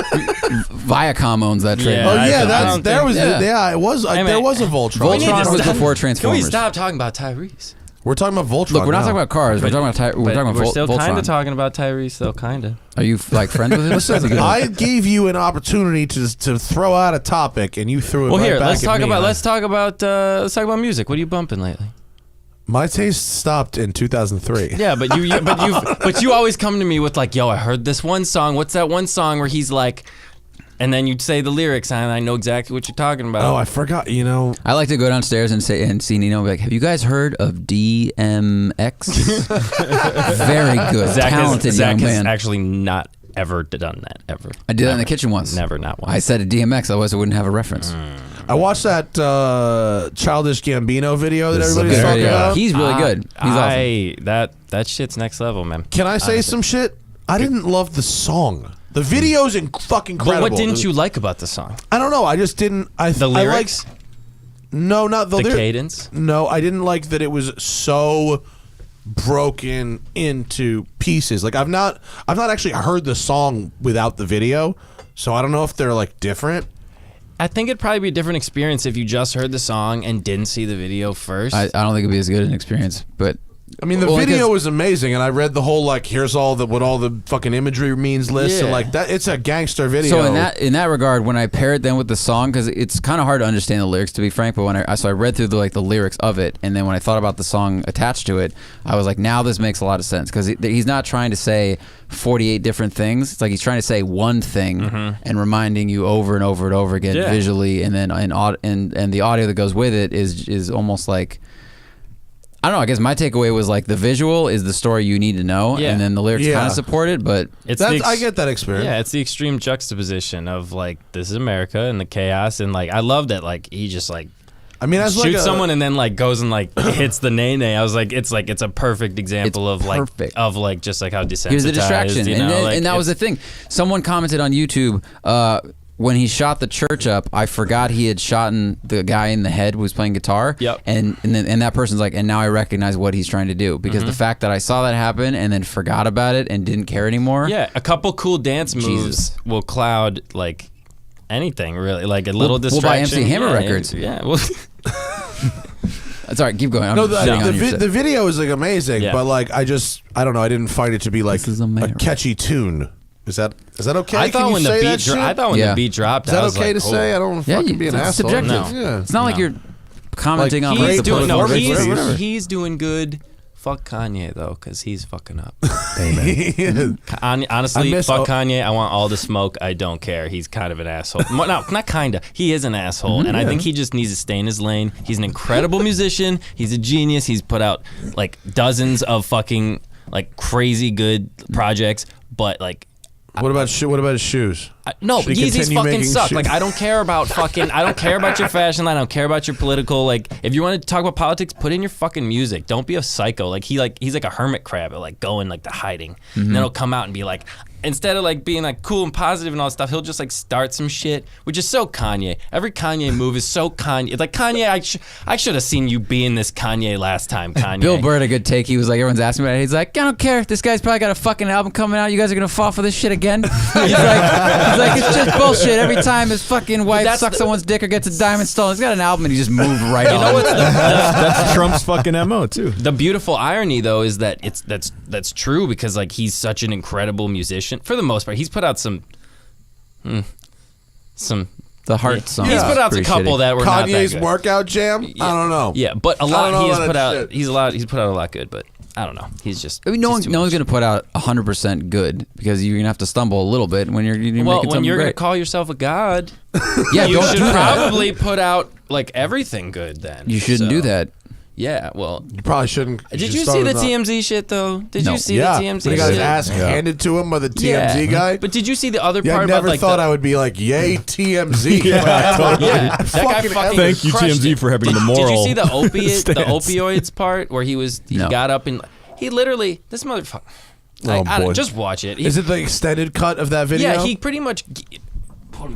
Viacom owns that trademark. Oh yeah, I don't there think- was yeah. it was Hey, man, there was a Voltron. Voltron was before Can we Transformers. stop talking about Tyrese? We're talking about Voltron. Look, we're not now. talking about cars. We're talking about We're still Voltron. kind of talking about Tyrese, though, kind of. Are you like friends with him? Listen, I gave you an opportunity to throw out a topic, and you threw it. Well, right here, back let's at talk me, about and let's talk about music. What are you bumping lately? My taste stopped in 2003. Yeah, but you always come to me with like, yo, I heard this one song. What's that one song where he's like, and then you'd say the lyrics, and I know exactly what you're talking about. Oh, I forgot. I like to go downstairs and see Nino and be like, have you guys heard of DMX? Very good, talented Zach young has man. actually not ever done that ever. I did that in the kitchen once. Never, not once. I said a DMX, otherwise I wouldn't have a reference. I watched that Childish Gambino video that This is everybody's talking about. He's really good. He's awesome. That shit's next level, man. Can I say some shit? I didn't love the song. The video's fucking incredible. But what didn't you like about the song? I don't know. I just didn't. The lyrics? No, not the The lyrics. cadence? No, I didn't like that it was so broken into pieces. Like I've not actually heard the song without the video, so I don't know if they're like different. I think it'd probably be a different experience if you just heard the song and didn't see the video first. I don't think it'd be as good an experience, but I mean, the Well, video because- was amazing, and I read the whole like, here's all what all the fucking imagery means list, and Yeah. like that. It's a gangster video. So in that regard, when I pair it then with the song, because it's kind of hard to understand the lyrics, to be frank. But when I read through the lyrics of it, and then when I thought about the song attached to it, I was like, now this makes a lot of sense, because he's not trying to say 48 different things. It's like he's trying to say one thing and reminding you over and over and over again visually, and then and the audio that goes with it is almost like. I don't know. I guess my takeaway was like the visual is the story you need to know, and then the lyrics kind of support it. But I get that experience. Yeah, it's the extreme juxtaposition of like this is America and the chaos, and like I love that like he just like I mean, as shoots someone and then like goes and like hits the nay. I was like, it's a perfect example of like just like how desensitized. Here's the distraction, you know, and that was the thing. Someone commented on YouTube. When he shot the church up, I forgot he had shot the guy in the head who was playing guitar. Yep. And that person's like, and now I recognize what he's trying to do, because the fact that I saw that happen and then forgot about it and didn't care anymore. Yeah, a couple cool dance moves will cloud like anything really, like a little distraction. We'll buy MC Hammer records. Yeah. Well, That's all right. Keep going. I'm No, shitting on your shit. the video is like amazing, Yeah. but like I don't know. I didn't find it to be like This is a America. catchy tune. Is that okay? I thought Can you when the say beat that shit? Yeah. the beat dropped, Is that I was okay like, to say? oh. I don't want to fucking be an it's asshole. subjective. No. Yeah. It's not like you're commenting Like, on he's like the doing- no, performance. whatever. he's doing good. Fuck Kanye though, because he's fucking up. Amen. Honestly, I miss- fuck Kanye. I want all the smoke. I don't care. He's kind of an asshole. No, not kinda. He is an asshole, and I think he just needs to stay in his lane. He's an incredible musician. He's a genius. He's put out like dozens of fucking like crazy good projects, but like. What about his shoes? No, Should he Yeezys continue fucking making suck. shoes? Like I don't care about fucking. I don't care about your fashion line. I don't care about your political. Like if you want to talk about politics, put in your fucking music. Don't be a psycho. Like he's like a hermit crab at like going like to hiding. And then he'll come out and be like, instead of like being like cool and positive and all that stuff, he'll just like start some shit, which is so Kanye. Every Kanye move is so Kanye. It's like Kanye. I should have seen you being this Kanye last time, Kanye. Bill Burr had a good take. He was like, everyone's asking about it. He's like, I don't care. This guy's probably got a fucking album coming out. You guys are gonna fall for this shit again. he's like, it's just bullshit. Every time his fucking wife sucks someone's dick or gets a diamond stolen, he's got an album and he just moved right on. You know what's That's Trump's fucking MO too. The beautiful irony, though, is that that's true because like he's such an incredible musician for the most part. He's put out some The Heart song. He's is put out a pretty couple shitty. that were not that Kanye's good. workout jam. I don't know. Yeah, but a I don't lot know he has about put that out. shit. He's put out a lot good, but I don't know. He's just. I mean, no he's too one's much. going to put out 100% good because you're going to have to stumble a little bit when you're making Well, something when you're going to great. call yourself a god, Yeah, you don't should do that. probably put out like everything good. Then You shouldn't do that. Yeah, well, You probably shouldn't. did should you start see the with not- TMZ shit though? Did No. you see Yeah, the TMZ when he got his shit? ass handed to him by the TMZ guy. But did you see the other Yeah, part I never about like thought the, I would be like, yay, TMZ. Yeah, that guy fucking Thank you, crushed TMZ, it. for having the Did you moral see the stance. opioids part where he No. got up and he literally this motherfucker. Oh, boy. Just watch it. He, Is it the extended cut of that video? yeah, he pretty much.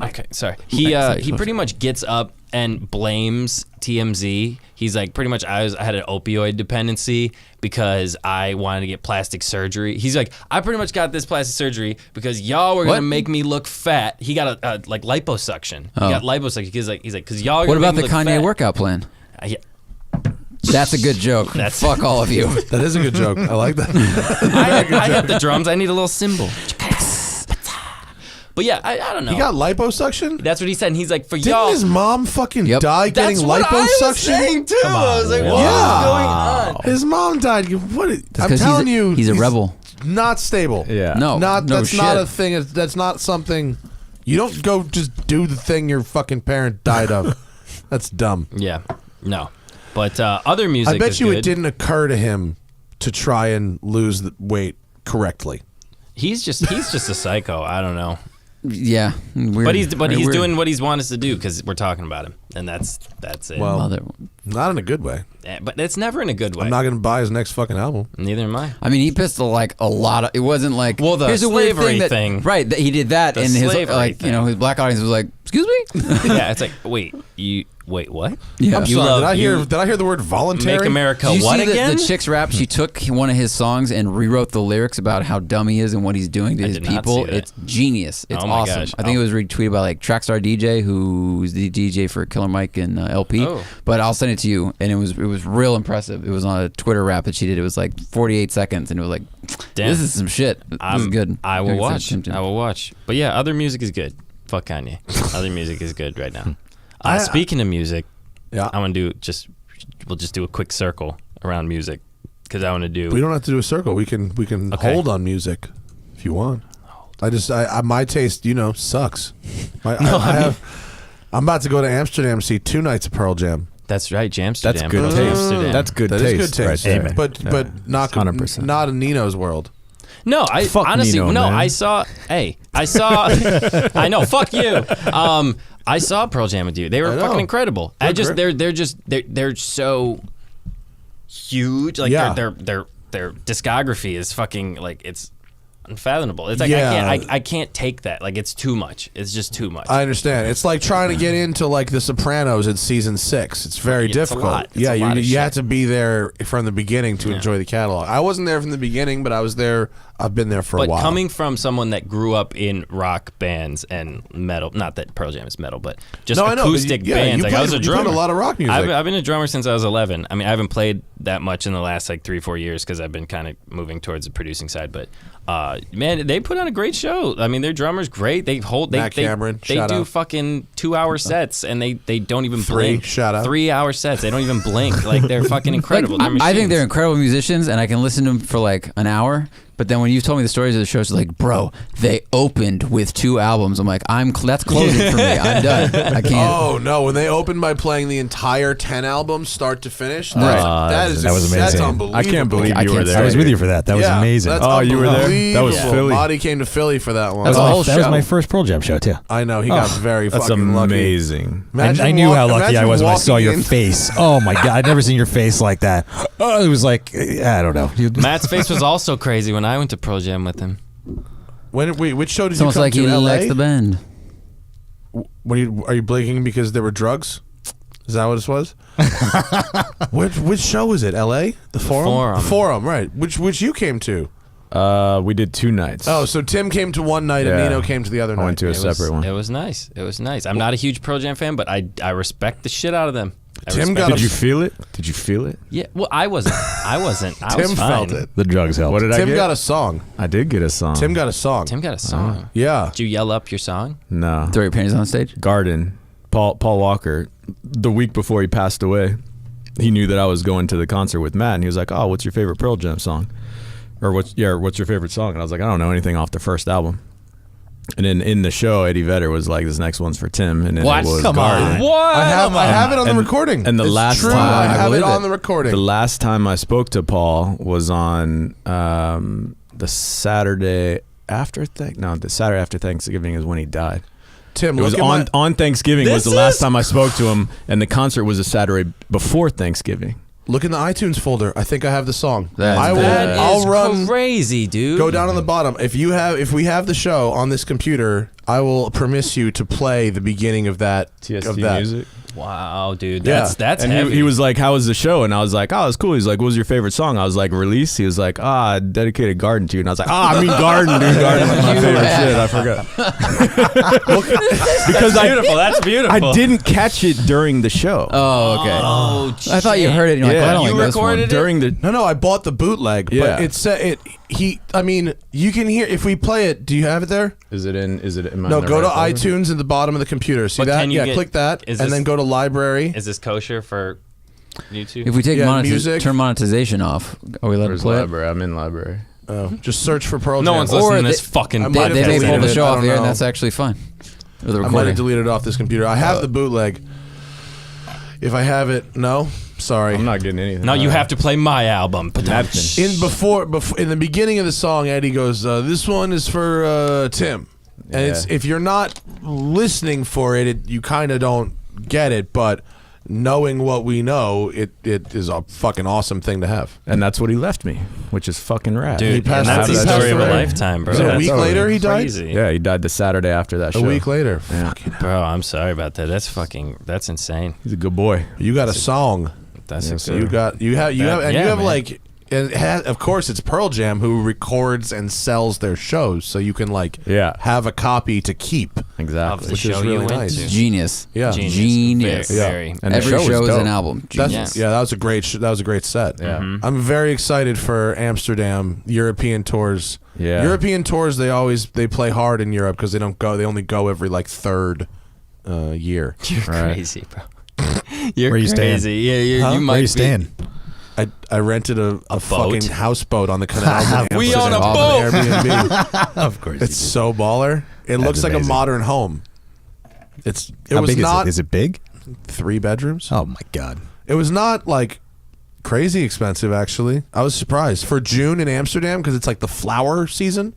Okay, sorry. He pretty much gets up and blames TMZ. He's like, pretty much, I had an opioid dependency because I wanted to get plastic surgery. He's like, I pretty much got this plastic surgery because y'all were What? gonna make me look fat. He got a like liposuction. He got liposuction. He's like, because y'all. Are What gonna about make the me look Kanye fat. workout plan? Yeah. That's a good joke. Fuck all of you. That is a good joke. I like that. I hit the drums. I need a little cymbal. But yeah, I don't know. He got liposuction? That's what he said. And he's like, for Didn't y'all. his mom fucking Yep. die getting That's what I was liposuction? saying too. I was like, Yeah. what's going on? His mom died. What? I'm 'cause telling you, he's a rebel. Not stable. Yeah. No, That's shit. not a thing. That's not something. You don't go just do the thing your fucking parent died of. That's dumb. Yeah, no. But other music. I bet is you good. it didn't occur to him to try and lose the weight correctly. He's just a psycho. I don't know. Yeah, weird. But he's Very weird. doing what he's wanted us to do because we're talking about him, and that's it. Well, Mother. not in a good way. But it's never in a good way. I'm not going to buy his next fucking album. Neither am I. I mean, he pissed like a lot of. It wasn't like Well, the here's a weird slavery that, thing. right? That he did that, The and his slavery like you know his black audience was like, "Excuse me." Yeah, it's like wait, what? Yeah. I'm You sorry. love- Did I hear the word voluntary? Make America Did you what see again? the chick's rap? She took one of his songs and rewrote the lyrics about how dumb he is and what he's doing to his did not people. see that. It's genius. It's Oh my awesome. gosh. I think it was retweeted by like Trackstar DJ, who's the DJ for Killer Mike and LP. Oh. But I'll send it to you, and it was real impressive. It was on a Twitter rap that she did. It was like 48 seconds, and it was like, Damn. this is some shit. This is good. I will Gotta watch. send it to him. I will watch. But yeah, other music is good. Fuck Kanye. Other music is good right now. Speaking of music, Yeah. I want to we'll just do a quick circle around music because I want to do. We don't have to do a circle. We can Okay. hold on music if you want. My taste, sucks. I'm about to go to Amsterdam to see 2 nights of Pearl Jam. That's right, Jamsterdam. That's good Bro. taste. Amsterdam. That's good That taste. is good taste. Right there. But not 100%. not in Nino's world. No, I Fuck honestly Nino, no. man. I saw. I know. Fuck you. I saw Pearl Jam with you. They were I know. fucking incredible. They're so huge. Like Yeah. their discography is fucking like it's unfathomable. It's like Yeah. I can't take that. Like it's too much. It's just too much. I understand. It's like trying to get into like The Sopranos in season 6. It's very It's a difficult. lot. It's Yeah, a lot of you shit. have to be there from the beginning to enjoy the catalog. I wasn't there from the beginning, but I was there. I've been there for a But while. coming from someone that grew up in rock bands and metal, not that Pearl Jam is metal, but just No, I know, but acoustic you bands. Like I played- was a you played drummer. a lot of rock music. I've been a drummer since I was 11. I mean, I haven't played that much in the last like 3-4 years because I've been kind of moving towards the producing side. But man, they put on a great show. I mean, their drummer's great. They Matt Cameron, they shout do out. fucking 2-hour sets, and they don't even 3, blink. shout out. 3-hour sets. They don't even blink. Like they're fucking incredible. Like, They're I think they're machines. incredible musicians, and I can listen to them for like an hour. But then when you told me the stories of the shows, like, bro, they opened with 2 albums. I'm like, that's closing for me. I'm done. I can't. Oh no! When they opened by playing the entire 10 albums, start to finish, That was amazing. That's unbelievable. I can't believe I you were can't there. I was with you for that. That was Yeah, amazing. that's Oh, you were there? That was unbelievable. Philly. Marty came to Philly for that one. That was a whole That was show. my first Pearl Jam show too. I know he got very That's fucking lucky. amazing. Imagine I knew how lucky I imagine was when I saw walking your in- face. Oh my god, I'd never seen your face like that. Oh, it was like I don't know. Matt's face was also crazy when I went to Pearl Jam with him. Which show did It's you almost come like to? he LA? likes the band. Are you blinking because there were drugs? Is that what this was? which show was it? L.A. The Forum. Forum. The Forum, right? Which you came to? We did 2 nights. Oh, so Tim came to one night and Yeah. Nino came to the other I night. went to a separate one. It was nice. It was nice. I'm not a huge Pearl Jam fan, but I respect the shit out of them. Did you feel it? Did you feel it? Yeah. Well, I wasn't. I was Tim fine. felt it. The drugs helped. What did I Tim get? got a song. I did get a song. Tim got a song. Tim got a song. Yeah. Did you yell up your song? No. Throw your panties on stage. Garden. Paul Walker. The week before he passed away, he knew that I was going to the concert with Matt, and he was like, "Oh, what's your favorite Pearl Jam song?" Or what's your favorite song? And I was like, "I don't know anything off the first album." And then in the show, Eddie Vedder was like, "This next one's for Tim," and then What? it was Come on. Garden. What? I have it on the recording. And the It's last true. time I have it believe on it. the recording. The last time I spoke to Paul was on the Saturday after the Saturday after Thanksgiving is when he died. Tim, It was look at on Thanksgiving was This the last is- time I spoke to him, and the concert was a Saturday before Thanksgiving. look in the iTunes folder. I think I have the song. That's I will. That is I'll run. crazy, dude. Go down on the bottom. If we have the show on this computer, I will permit you to play the beginning of that. TST of that. music. Wow, dude. Yeah. That's And heavy. he was like, "How was the show?" And I was like, "Oh, it's cool." He's like, "What was your favorite song?" I was like, "Release." He was like, "I dedicated Garden to you." And I was like, I mean Garden, dude. Garden was my favorite shit. I forgot. Because That's beautiful. That's beautiful. I didn't catch it during the show. Oh, okay. Oh, I thought you shit. heard it. And you're like, Yeah. well, I don't You like this one. recorded it? During the No, I bought the bootleg. Yeah. But it said it. I mean, you can hear if we play it. Do you have it there? Is it in No, go to iTunes at the bottom of the computer. See But that? can you Yeah, get- click that, is and this- then go to library. Is this kosher for YouTube? If we take Yeah, music. turn monetization off, are we allowed to Where's play it? library? I'm in library. Just search for Pearl no Jam. one's Or listening to they- this fucking I might They, have they may deleted pull the it. show I off don't the air, and know. that's actually fine. Or the I might have recording. deleted it off this computer. I have the bootleg. If I have it, no. Sorry. I'm not getting anything. No, you have to play my album. But Nothing. In the beginning of the song, Eddie goes, "This one is for Tim," and Yeah. it's if you're not listening for it, you kind of don't get it. But knowing what we know, it is a fucking awesome thing to have. And that's what he left me, which is fucking rad. dude, passed and that's away. the He passed story of a away. lifetime, bro. Was it a That's week later he died? crazy. Yeah, he died the Saturday after that show. A week later. Yeah. Fucking hell. Bro, I'm sorry about that. That's insane. He's a good boy. You got a song. That's Yes, a You good. got you have and Yeah, you have man. like. And it has, of course, it's Pearl Jam who records and sells their shows, so you can like Yeah. have a copy to keep. Of Exactly. the Which is show really you went nice. to. Genius. Yeah. Genius. Very, Yeah. very. And the Every show was show is dope. an album. That's, Genius. yeah, that was a great. That was a great set. Yeah. I'm very excited for Amsterdam European tours. Yeah. European tours they play hard in Europe because they only go every like third year. You're Right. crazy, bro. You're Where you staying? crazy. Yeah, you Huh? might Where are you be- staying? I rented a fucking houseboat on the canal. in We on a Amsterdam boat. on Airbnb. Of course. It's so baller. It looks like a amazing. modern home. It How was big not is it big? 3 bedrooms. Oh my god. It was not like crazy expensive actually. I was surprised for June in Amsterdam because it's like the flower season.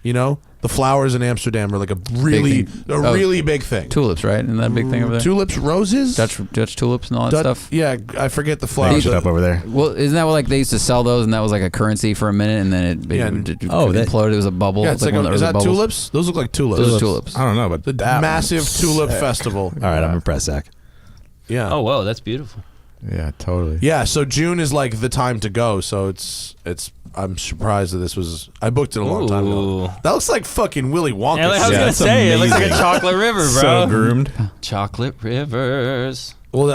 You know, the flowers in Amsterdam are like a really thing. Oh. really big thing. Tulips, right? Isn't that a big thing over there? Tulips, roses, Dutch tulips and all that stuff. Yeah, I forget the Look flowers. it up over there. Well, isn't that what like they used to sell those, and that was like a currency for a minute, and then it Yeah, imploded. It was a bubble. Yeah, it's like one of the is early that bubbles. tulips? Those look like tulips. Those are tulips. I don't know, but The massive tulip festival. All right, I'm impressed, Zach. Yeah. Oh, whoa, that's beautiful. yeah, totally. Yeah, so June is like the time to go. So it's. I'm surprised that this was. I booked it a long time Ooh. ago. That looks like fucking Willy Wonka. Yeah, like I was shit. gonna that's say, it looks like a amazing. chocolate river, bro. So groomed. Chocolate rivers. Well,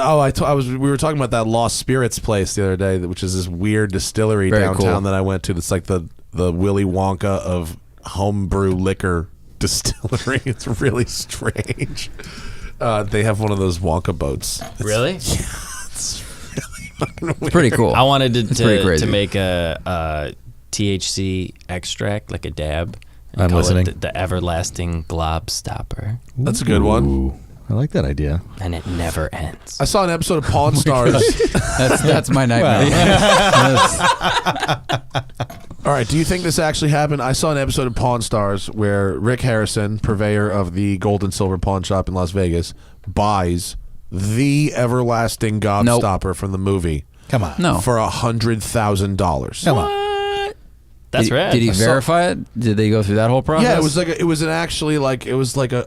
we were talking about that Lost Spirits place the other day, which is this weird distillery Very downtown cool. that I went to. That's like the Willy Wonka of homebrew liquor distillery. It's really strange. They have one of those Wonka boats. Really? It's pretty cool. I wanted pretty crazy. to make a THC extract, like a dab. and I'm call it listening. the everlasting glob stopper, That's a good one. Ooh, I like that idea. and it never ends. I saw an episode of Pawn Stars. That's my nightmare. All right, do you think this actually happened? I saw an episode of Pawn Stars where Rick Harrison, purveyor of the gold and silver pawn shop in Las Vegas, buys the everlasting gobstopper from the movie Come on. No. for $100,000. Come on. That's right. Did he verify it? Did they go through that whole process? Yeah, it was like a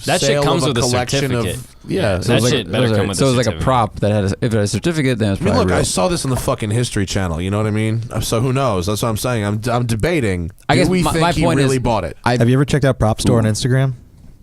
That shit sale comes of a with a collection certificate. of yeah. That So it was like- shit better come with so a it was like a certificate. prop that had if it had a certificate, then it's I mean, probably look, real. I saw this on the fucking History Channel. You know what I mean? So who knows? That's what I'm saying. I'm debating. I guess do we my think he point really is- bought it? Have you ever checked out Prop Store on Instagram?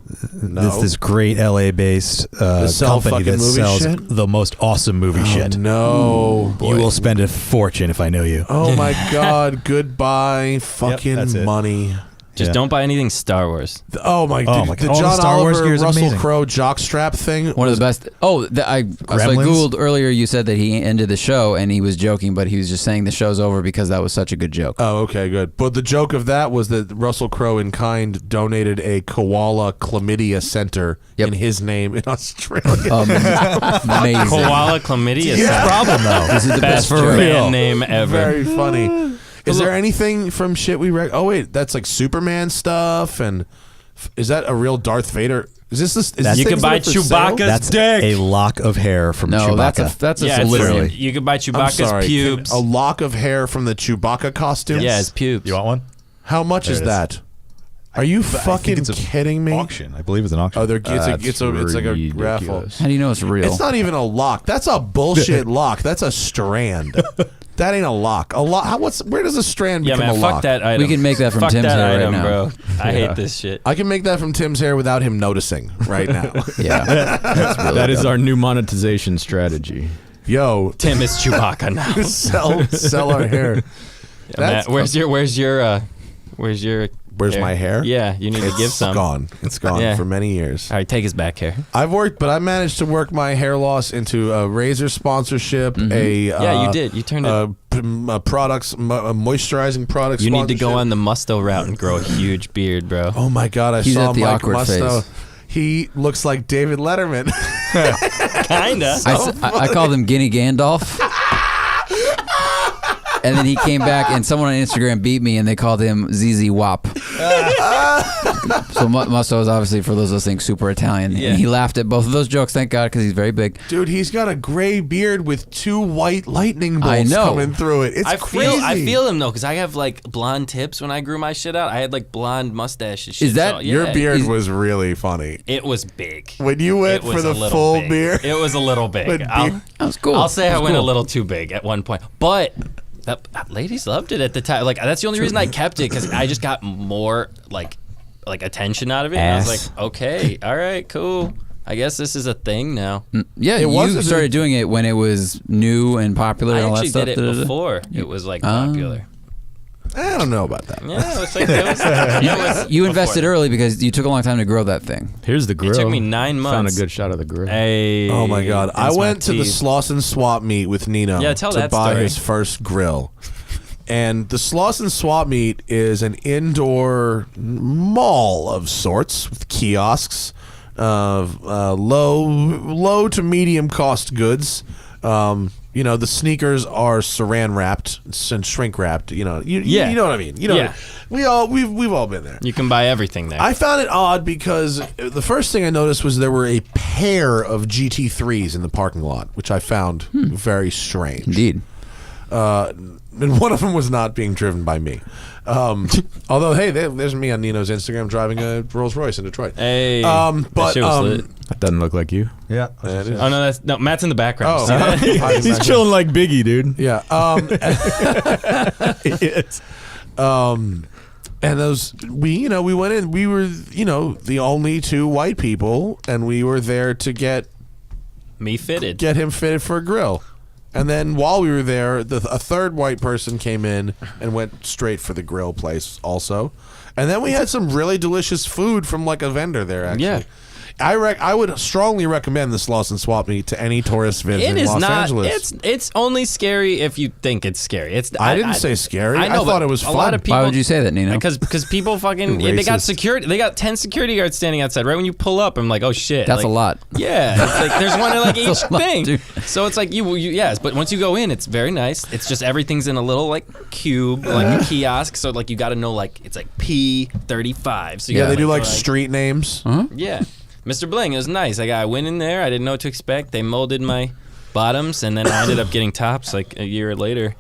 This great LA-based sell company fucking that movie sells shit? the most awesome movie shit. No, boy. You will spend a fortune if I know you. Oh my God! Goodbye, fucking that's it. money. Just Yeah. don't buy anything Star Wars. Oh my god! my The God. All the John Star Wars Oliver, gear is Russell amazing. Crowe jockstrap thing. One of the best. Oh, so I Gremlins? Googled earlier. You said that he ended the show, and he was joking, but he was just saying the show's over because that was such a good joke. Oh, okay, good. But the joke of that was that Russell Crowe, in kind, donated a koala chlamydia center Yep. in his name in Australia. Amazing. Koala chlamydia. Yeah. Problem though. This is the best Best joke. band name ever. Very funny. Is there anything from shit we read? Oh wait, that's like Superman stuff, and is that a real Darth Vader? Is this? Is That's- this You can things buy that are for sale? Chewbacca's That's dick. a lock of hair from No, Chewbacca. that's a Yeah, it's literally. You can buy I'm Chewbacca's sorry. pubes. A lock of hair from the Chewbacca costume. Yeah, his pubes. You want one? How much There is it is. that? Are you I think fucking it's a kidding me? Auction. I believe it's an auction. Oh, it's like a raffle. How do you know it's real? It's not even a lock. That's a bullshit lock. That's a strand. That ain't a lock. A lock. Where does a strand Yeah, become man, a fuck lock? that item. We can make that from fuck Tim's that hair right item, now. bro. I Yeah. hate this shit. I can make that from Tim's hair without him noticing right now. Yeah, that's really That is dumb. our new monetization strategy. Yo, Tim is Chewbacca now. sell our hair. Matt, where's your Where's my hair? Yeah, you need to give It's some. gone. It's gone Yeah. for many years. All right, take his back hair. I've worked, but I managed to work my hair loss into a razor sponsorship. Yeah, you did. You turned it. a moisturizing products. You need to go sponsorship. on the Musto route and grow a huge beard, bro. Oh my God! I He's saw at the Mike awkward Musto. phase. He looks like David Letterman. Kinda. I called him Guinea Gandalf. And then he came back, and someone on Instagram beat me, and they called him ZZ Wop. So Musto is obviously, for those listening, super Italian. Yeah. And he laughed at both of those jokes, thank God, because he's very big. Dude, he's got a gray beard with 2 white lightning I bolts know. coming through it. It's I crazy. feel him though, because I have like blonde tips when I grew my shit out. I had like blonde mustache and shit. Is that- so, Your yeah, beard He's- was really funny. It was big. When you went It was for the a little full big. beard. It was a little big. But I'll, That was cool. I'll say I That was went a cool. little too big at one point, but that ladies loved it at the time. Like that's the only reason I kept it, because I just got more like attention out of it. And I was Ass. like, okay, all right, cool. I guess this is a thing now. Yeah, It was you a- started doing it when it was new and popular I and all that actually stuff. did it before it was like popular. I don't know about that. Yeah, it was like it was You before invested that. early because you took a long time to grow that thing. Here's the grill. took me 9 Found months. a good shot of the grill. Hey, Oh my God! I it's my went to the teeth. Slauson Swap Meet with Nino Yeah, tell to that buy story. his first grill. And the Slauson Swap Meet is an indoor mall of sorts with kiosks of low to medium cost goods. You know, the sneakers are saran wrapped and shrink wrapped. You know, you know what I mean. You know, Yeah. we've all been there. You can buy everything there. I found it odd because the first thing I noticed was there were a pair of GT3s in the parking lot, which I found very strange. Indeed. And one of them was not being driven by me. Although, hey, there's me on Nino's Instagram driving a Rolls Royce in Detroit. Hey, but that shit was lit. That doesn't look like you. Yeah. It is. Oh no, no, Matt's in the background. Oh, See that? He's chilling like Biggie, dude. Yeah. And those we went in. We were the only 2 white people, and we were there to get Me fitted. him fitted for a grill. And then while we were there, a third white person came in and went straight for the grill place also. And then we had some really delicious food from like a vendor there. Actually, Yeah. I would strongly recommend the Slauson Swap Meet to any tourist It visiting is Los not. Angeles. It's only scary if you think it's scary. It's. I didn't say scary. I know, thought but it was a lot fun. of people. Why would you say that, Nino? Because people fucking they got Racist. security. They got 10 security guards standing outside. Right when you pull up, I'm like, oh shit. That's like, a lot. Yeah, it's like there's one in like each That's a lot, thing. dude. So it's like you yes, but once you go in, it's very nice. It's just everything's in a little like cube, like a kiosk. So like you got to know like it's like P35. So you Yeah, gotta, they do like go, street names. Yeah, Mr. Bling, it was nice. Like I went in there, I didn't know what to expect. They molded my bottoms, and then I ended up getting tops like a year later.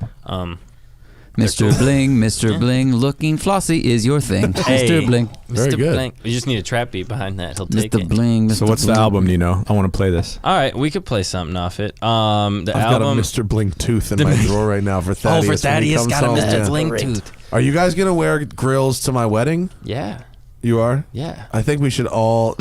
Mr. Bling, Mr. Bling, looking flossy is your thing. Hey. Mr. Bling. Very Mr. good. Bling. You just need a trap beat behind that. He'll take Mr. it. Bling, Mr. So what's the Bling. album, Nino? I want to play this. All right, we could play something off it. The I've got a album. Mr. Blink tooth in my drawer right now for Thaddeus. Oh, for when he Thaddeus, comes got a home. Mr. Yeah. Bling tooth. Are you guys gonna wear grills to my wedding? Yeah. You are? Yeah. I think we should all.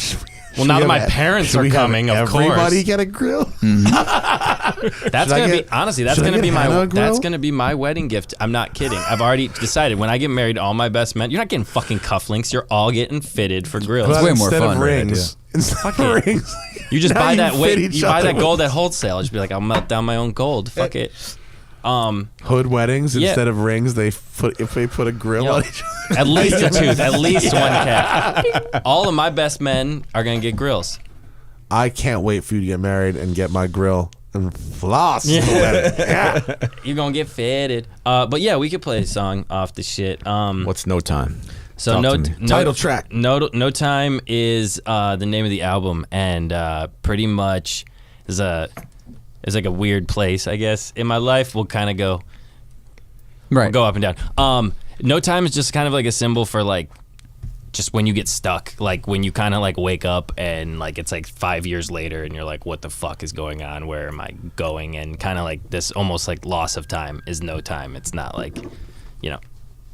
Well, now that my parents are coming, of course. Everybody get a grill. That's gonna be honestly. That's gonna be my. a grill? That's gonna be my wedding gift. I'm not kidding. I've already decided when I get married, all my best men. You're not getting fucking cufflinks. You're all getting fitted for grills. It's way more Instead fun. of rings. Instead of rings. You just Now buy you that fit weight. each You buy other that gold with- at wholesale. Just be like, I'll melt down my own gold. Fuck it. Hood weddings Yeah. instead of rings. They put a grill Yo, on each other. At least a tooth. At least one cat. All of my best men are gonna get grills. I can't wait for you to get married and get my grill and floss. Yeah. You're gonna get fitted. But yeah, we could play a song off the shit. What's No Time? So Talk no, to me. no Title track. No Time is the name of the album, and pretty much is like a weird place, I guess, in my life. We'll kind of go up and down. No Time is just kind of like a symbol for like just when you get stuck, like when you kind of like wake up and like it's like 5 years later and you're like, what the fuck is going on? Where am I going? And kind of like this almost like loss of time is no time. It's not like, you know,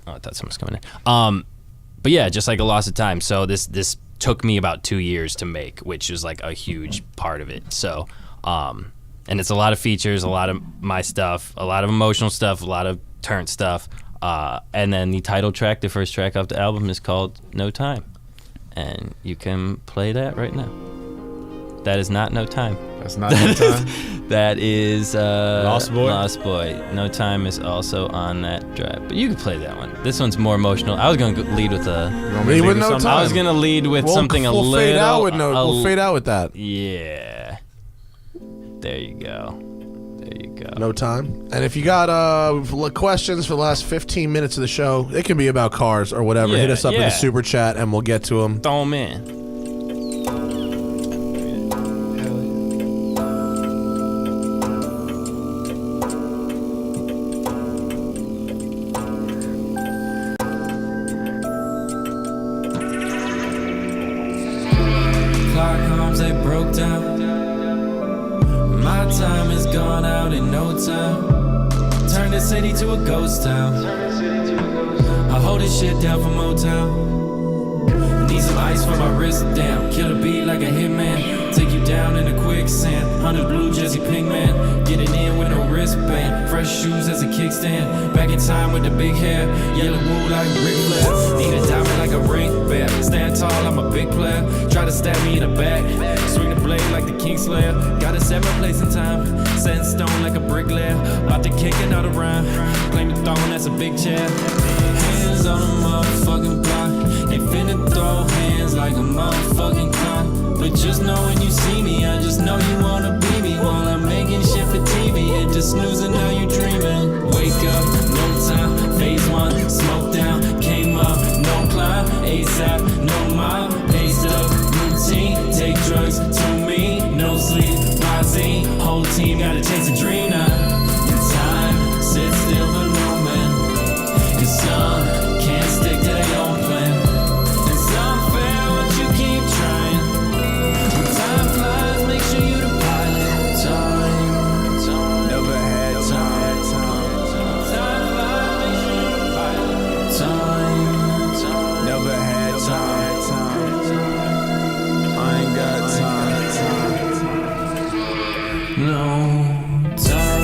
oh, I thought someone was coming in. But yeah, just like a loss of time. So this took me about 2 years to make, which was like a huge part of it. So, and it's a lot of features, a lot of my stuff, a lot of emotional stuff, a lot of turnt stuff. And then the title track, the first track off the album, is called No Time. And you can play that right now. That is not No Time. That's not No Time. That is Lost Boy? Lost Boy. No Time is also on that drive. But you can play that one. This one's more emotional. I was going to lead with a... Lead with No Time. I was going to lead with something a we'll little... Fade out with we'll fade out with that. Yeah. There you go. There you go. No Time. And if you got questions for the last 15 minutes of the show, it can be about cars or whatever. Yeah, Hit us up in yeah. the super chat and we'll get to them. Throw 'em in. They broke down. My time is gone out in no time. Turn the city to a ghost town. I hold this shit down for Motown. Need some ice for my wrist, damn. Kill a beat like a hitman. Take you down in a quicksand. 100 blue Jesse Pinkman. Getting in with no wristband. Fresh shoes as a kickstand. Back in time with the big hair. Yellow wool like Ric Flair. Need a diamond like a ring bear. Stand tall, I'm a big player. Try to stab me in the back. Swing the blade like the Kingslayer. Gotta set my place in time. Set in stone like a bricklayer. About to kick another rhyme. Claim the throne, that's a big chair. Hands on a motherfucking block. They finna throw hands like a motherfucking clock. But just know when you see me, I just know you wanna be me. While I'm making shit for TV, hit the snooze and now you dreaming. Wake up, no time, phase one, smoke down, came up, no climb, ASAP, no mob, paced up, routine, take drugs to me, no sleep, rising, whole team gotta chase a dream now. In time, sit still for no man, 'cause some can't stick to their own plan. It's unfair what you keep trying. When time flies, make sure you the pilot. Time, never had time. Time flies, make sure you the pilot. Time, never had time. I ain't got time. No time.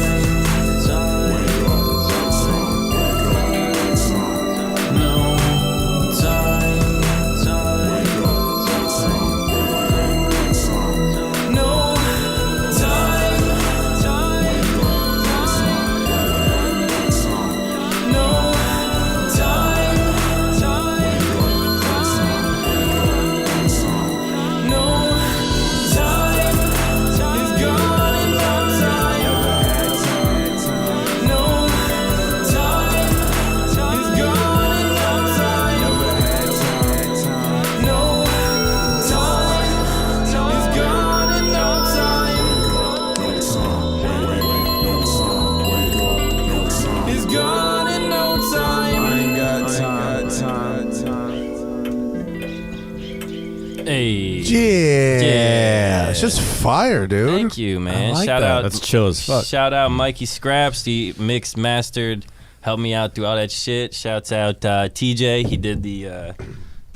Hey. Yeah. It's just fire, dude. Thank you, man. I like Shout that. out. That's chill as fuck. Shout out Mikey Scraps. He mixed, mastered, helped me out through all that shit. Shouts out TJ. He did the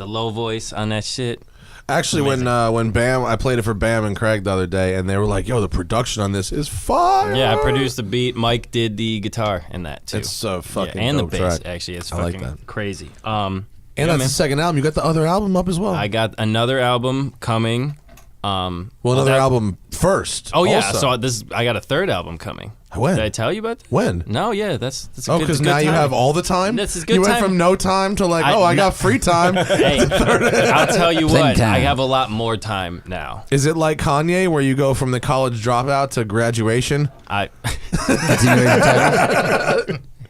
the low voice on that shit. Actually, when Bam, I played it for Bam and Craig the other day, and they were like, "Yo, the production on this is fire." Yeah, I produced the beat. Mike did the guitar in that too. It's so fucking and the dope bass. track. Actually, it's I like fucking that. crazy. And that's the second album. You got the other album up as well. I got another album coming. Another album first. Oh yeah, also. so I got a third album coming. When? Did I tell you about that? When? No, yeah, that's a Oh, good, because good now you time. have all the time. This is good You went time. from no time to like, I got free time. Hey, I'll tell you Plenty what, time. I have a lot more time now. Is it like Kanye, where you go from the college dropout to graduation?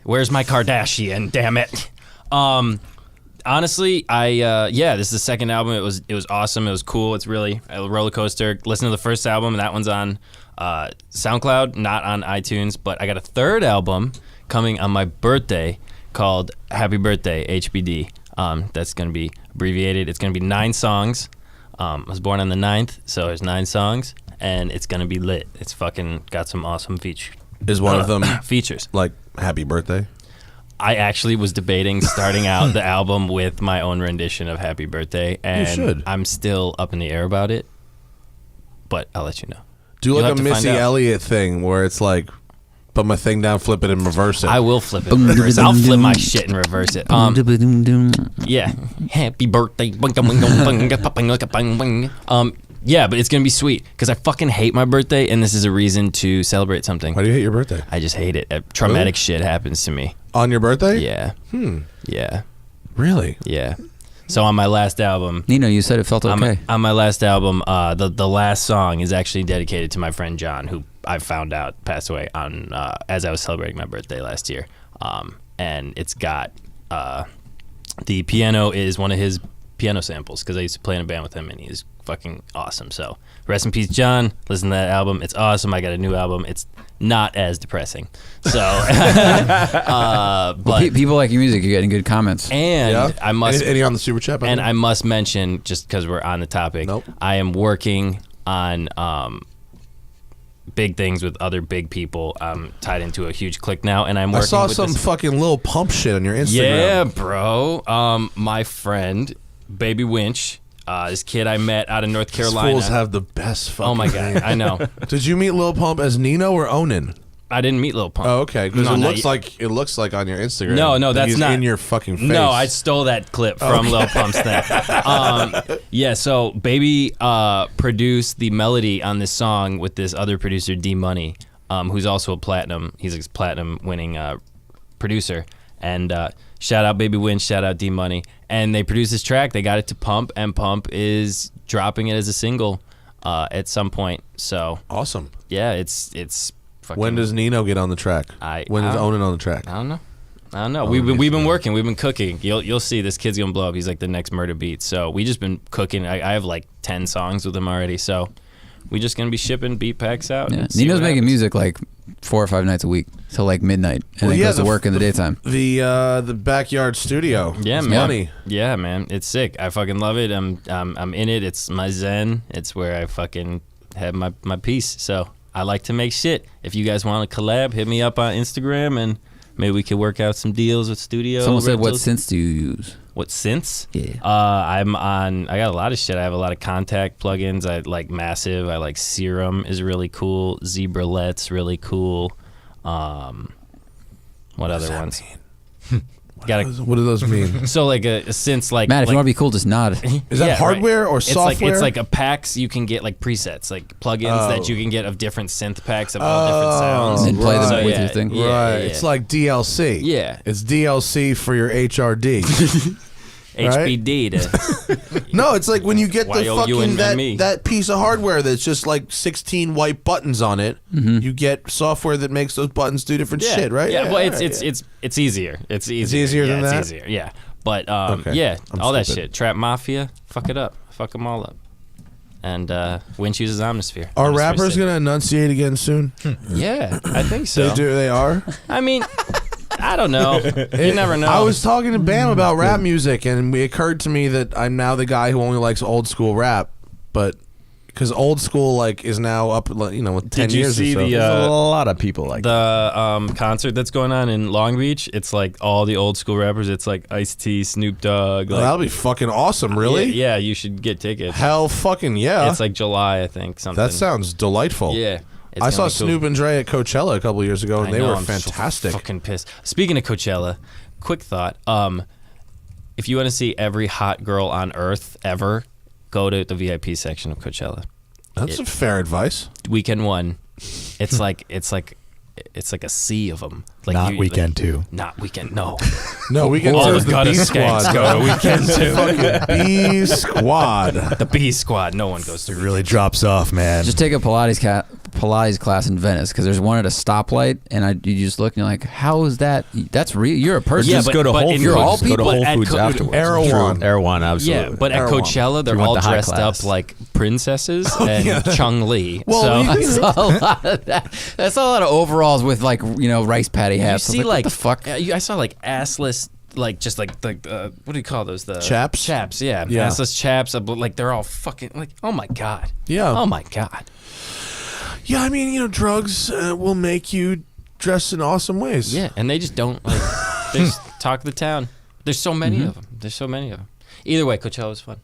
Where's my Kardashian? Damn it. Honestly, this is the second album. It was awesome. It was cool. It's really a roller coaster. Listen to the first album. That one's on SoundCloud, not on iTunes. But I got a third album coming on my birthday called Happy Birthday HBD. That's gonna be abbreviated. It's gonna be 9 songs. I was born on the 9th, so there's 9 songs, and it's gonna be lit. It's fucking got some awesome features. Is one of them features like Happy Birthday? I actually was debating starting out the album with my own rendition of Happy Birthday, and should. I'm still up in the air about it, but I'll let you know. Do You'll like have a to find Missy out. Elliott thing where it's like, put my thing down, flip it, and reverse it. I will flip it in reverse. I'll flip my shit and reverse it. Yeah. Happy birthday. Yeah, but it's going to be sweet because I fucking hate my birthday, and this is a reason to celebrate something. Why do you hate your birthday? I just hate it. Traumatic shit happens to me. On your birthday? Yeah. Yeah. Really? Yeah. So on my last album, Nino, you said it felt okay. on my last album, the last song is actually dedicated to my friend John, who I found out passed away on as I was celebrating my birthday last year. And it's got the piano is one of his piano samples because I used to play in a band with him, and he's fucking awesome. So rest in peace, John. Listen to that album. It's awesome. I got a new album. It's not as depressing. So, but People like your music. You're getting good comments. and I must Any on the super chat? by the and way? I must mention, just because we're on the topic, Nope. I am working on big things with other big people. I'm tied into a huge clique now, and I'm I working saw with some this. fucking Lil Pump shit on your Instagram. Yeah, bro. My friend, Baby Winch, this kid I met out of North These Carolina. fools have the best fucking Oh my god, name. I know. Did you meet Lil Pump as Nino or Onan? I didn't meet Lil Pump. Oh, okay. Because No, it no, looks like on your Instagram. No, that that's he's not in your fucking face. No, I stole that clip from Lil Pump's thing. Yeah, so Baby produced the melody on this song with this other producer, D Money, who's also a platinum. He's a platinum winning producer. And shout out Baby Winch, shout out D Money. And they produced this track. They got it to Pump, and Pump is dropping it as a single at some point. So Awesome. yeah, it's fucking. When does Nino get on the track? When is Onan on the track? I don't know. We've been working. We've been cooking. You'll see this kid's gonna blow up. He's like the next Murder Beat. So we just been cooking. I have like 10 songs with him already. So we just gonna be shipping beat packs out. Yeah. and see Nino's what making happens. music like 4 or 5 nights a week till like midnight, and Well, then yeah, goes to the- work in the daytime. The backyard studio. Yeah, It's man. money. Yeah, man. It's sick. I fucking love it. I'm in it. It's my zen. It's where I fucking have my peace. So I like to make shit. If you guys want to collab, hit me up on Instagram, and maybe we could work out some deals with studio. Someone said, "What rentals." synths do you use?" What synths? Yeah. I got a lot of shit. I have a lot of Contact plugins. I like Massive. I like Serum is really cool. Zebralet's really cool. What other ones? Got What do those mean? so like a synths like Matt, if like, you want to be cool, just nod. Is that yeah, hardware right. or software? It's like a packs you can get like presets, like plugins that you can get of different synth packs of all different sounds. And play them So, with yeah, your thing. yeah, right. yeah. It's like DLC. Yeah. It's DLC for your HRD. HBD to No, it's like when you get the YOU and fucking me. that piece of hardware that's just like 16 white buttons on it. You get software that makes those buttons do different yeah. shit, right? Yeah, well, right, yeah. it's easier. It's easier. easier yeah, than it's that? easier. Yeah, but Okay. yeah, I'm all that stupid. shit. Trap Mafia, fuck it up, fuck them all up. And Winch uses Omnisphere. Are Omnisphere rappers sick. gonna enunciate again soon? Yeah, I think so. They do. They are. I mean, I don't know. You never know. I was talking to Bam about rap music, and it occurred to me that I'm now the guy who only likes old school rap. But because old school like is now up, you know, with 10 Did you years see or so. the, There's a lot of people like the concert that's going on in Long Beach? It's like all the old school rappers. It's like Ice-T, Snoop Dogg. Oh, Like, that'll be fucking awesome, really? Yeah, you should get tickets. Hell fucking yeah. It's like July, I think. Something. That sounds delightful. Yeah. It's I saw gonna be cool. Snoop and Dre at Coachella a couple years ago, and I they know, were I'm so fantastic. fucking pissed. Speaking of Coachella, quick thought. If you want to see every hot girl on earth ever, go to the VIP section of Coachella. That's a fair advice. Weekend 1, it's like a sea of them. Like Not weekend 2. Not weekend. No. No, Weekend All 2 the is the gutter B skanks Squad. go to Weekend 2. Fucking B Squad. The B Squad. No one goes to. It really drops off, man. Just take a Pilates class in Venice because there's one at a stoplight, and you just look and you're like, how is that? That's real. You're a person. Yeah, Just but- go to but Whole in Foods. You're all Go to people Whole at Foods afterwards. Erewhon. Erewhon, absolutely. Yeah, but at Erewhon. Coachella, they're You want all the high dressed class. up like princesses and Chung Li. Well, so I saw a lot of that. I saw a lot of overalls with like rice patty you hats. I was see like, what the fuck? I saw like assless, like just like the what do you call those? The Chaps? Chaps, yeah. Yeah. Assless chaps. Like they're all fucking like. Oh my god. Yeah. Oh my god. Yeah, I mean, drugs will make you dress in awesome ways. Yeah, and they just don't like. They just talk the town. There's so many of them. There's so many of them. Either way, Coachella was fun.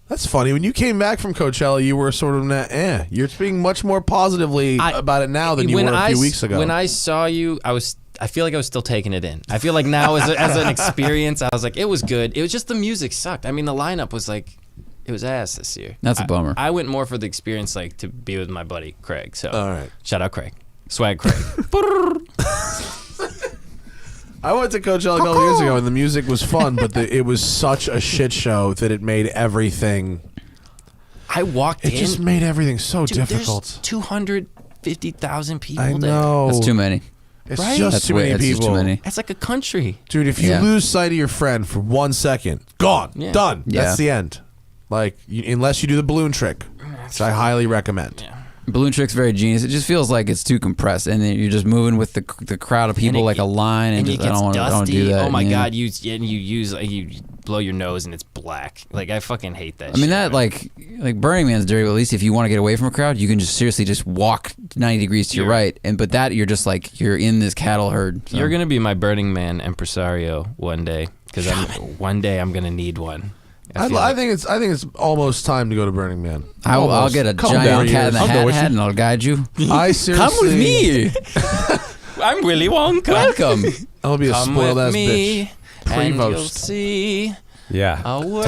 That's funny. When you came back from Coachella, you were sort of You're speaking much more positively about it now than you were a few weeks ago. When I saw you, I feel like I was still taking it in. I feel like now as an experience, I was like, it was good. It was just the music sucked. I mean, the lineup was like, it was ass this year. That's a bummer. I went more for the experience, like to be with my buddy Craig. So, All right. Shout out Craig, Swag Craig. I went to Coachella a couple years ago, and the music was fun, but it was such a shit show that it made everything. I walked It in. just made everything so Dude, difficult. There's 250,000 people I there. know. That's too many. It's Right? just That's too many that's people. just too many. That's like a country. Dude, if you Yeah. lose sight of your friend for 1 second, gone, Yeah. done. Yeah. That's the end. Like, unless you do the balloon trick, which I highly recommend. Yeah. Balloon Trick's very genius. It just feels like it's too compressed, and then you're just moving with the crowd of people And it- like a line, and, And just, it gets I don't dusty. do that. Oh my yeah. god, you blow your nose and it's black. Like I fucking hate that. I mean shit, that man. like Burning Man's dirty, but at least if you want to get away from a crowd, you can just seriously just walk 90 degrees to your right, but that you're just like you're in this cattle herd. So. You're gonna be my Burning Man impresario one day because one day I'm gonna need one. I think it's almost time to go to Burning Man. I'll Almost. get a Couple more giant cat in years. the hat, and I'll guide you. I seriously. I'm Willy Wonka. Welcome. I'll be a Come spoiled with ass me, bitch. and you'll Prevost. see. Yeah, Away.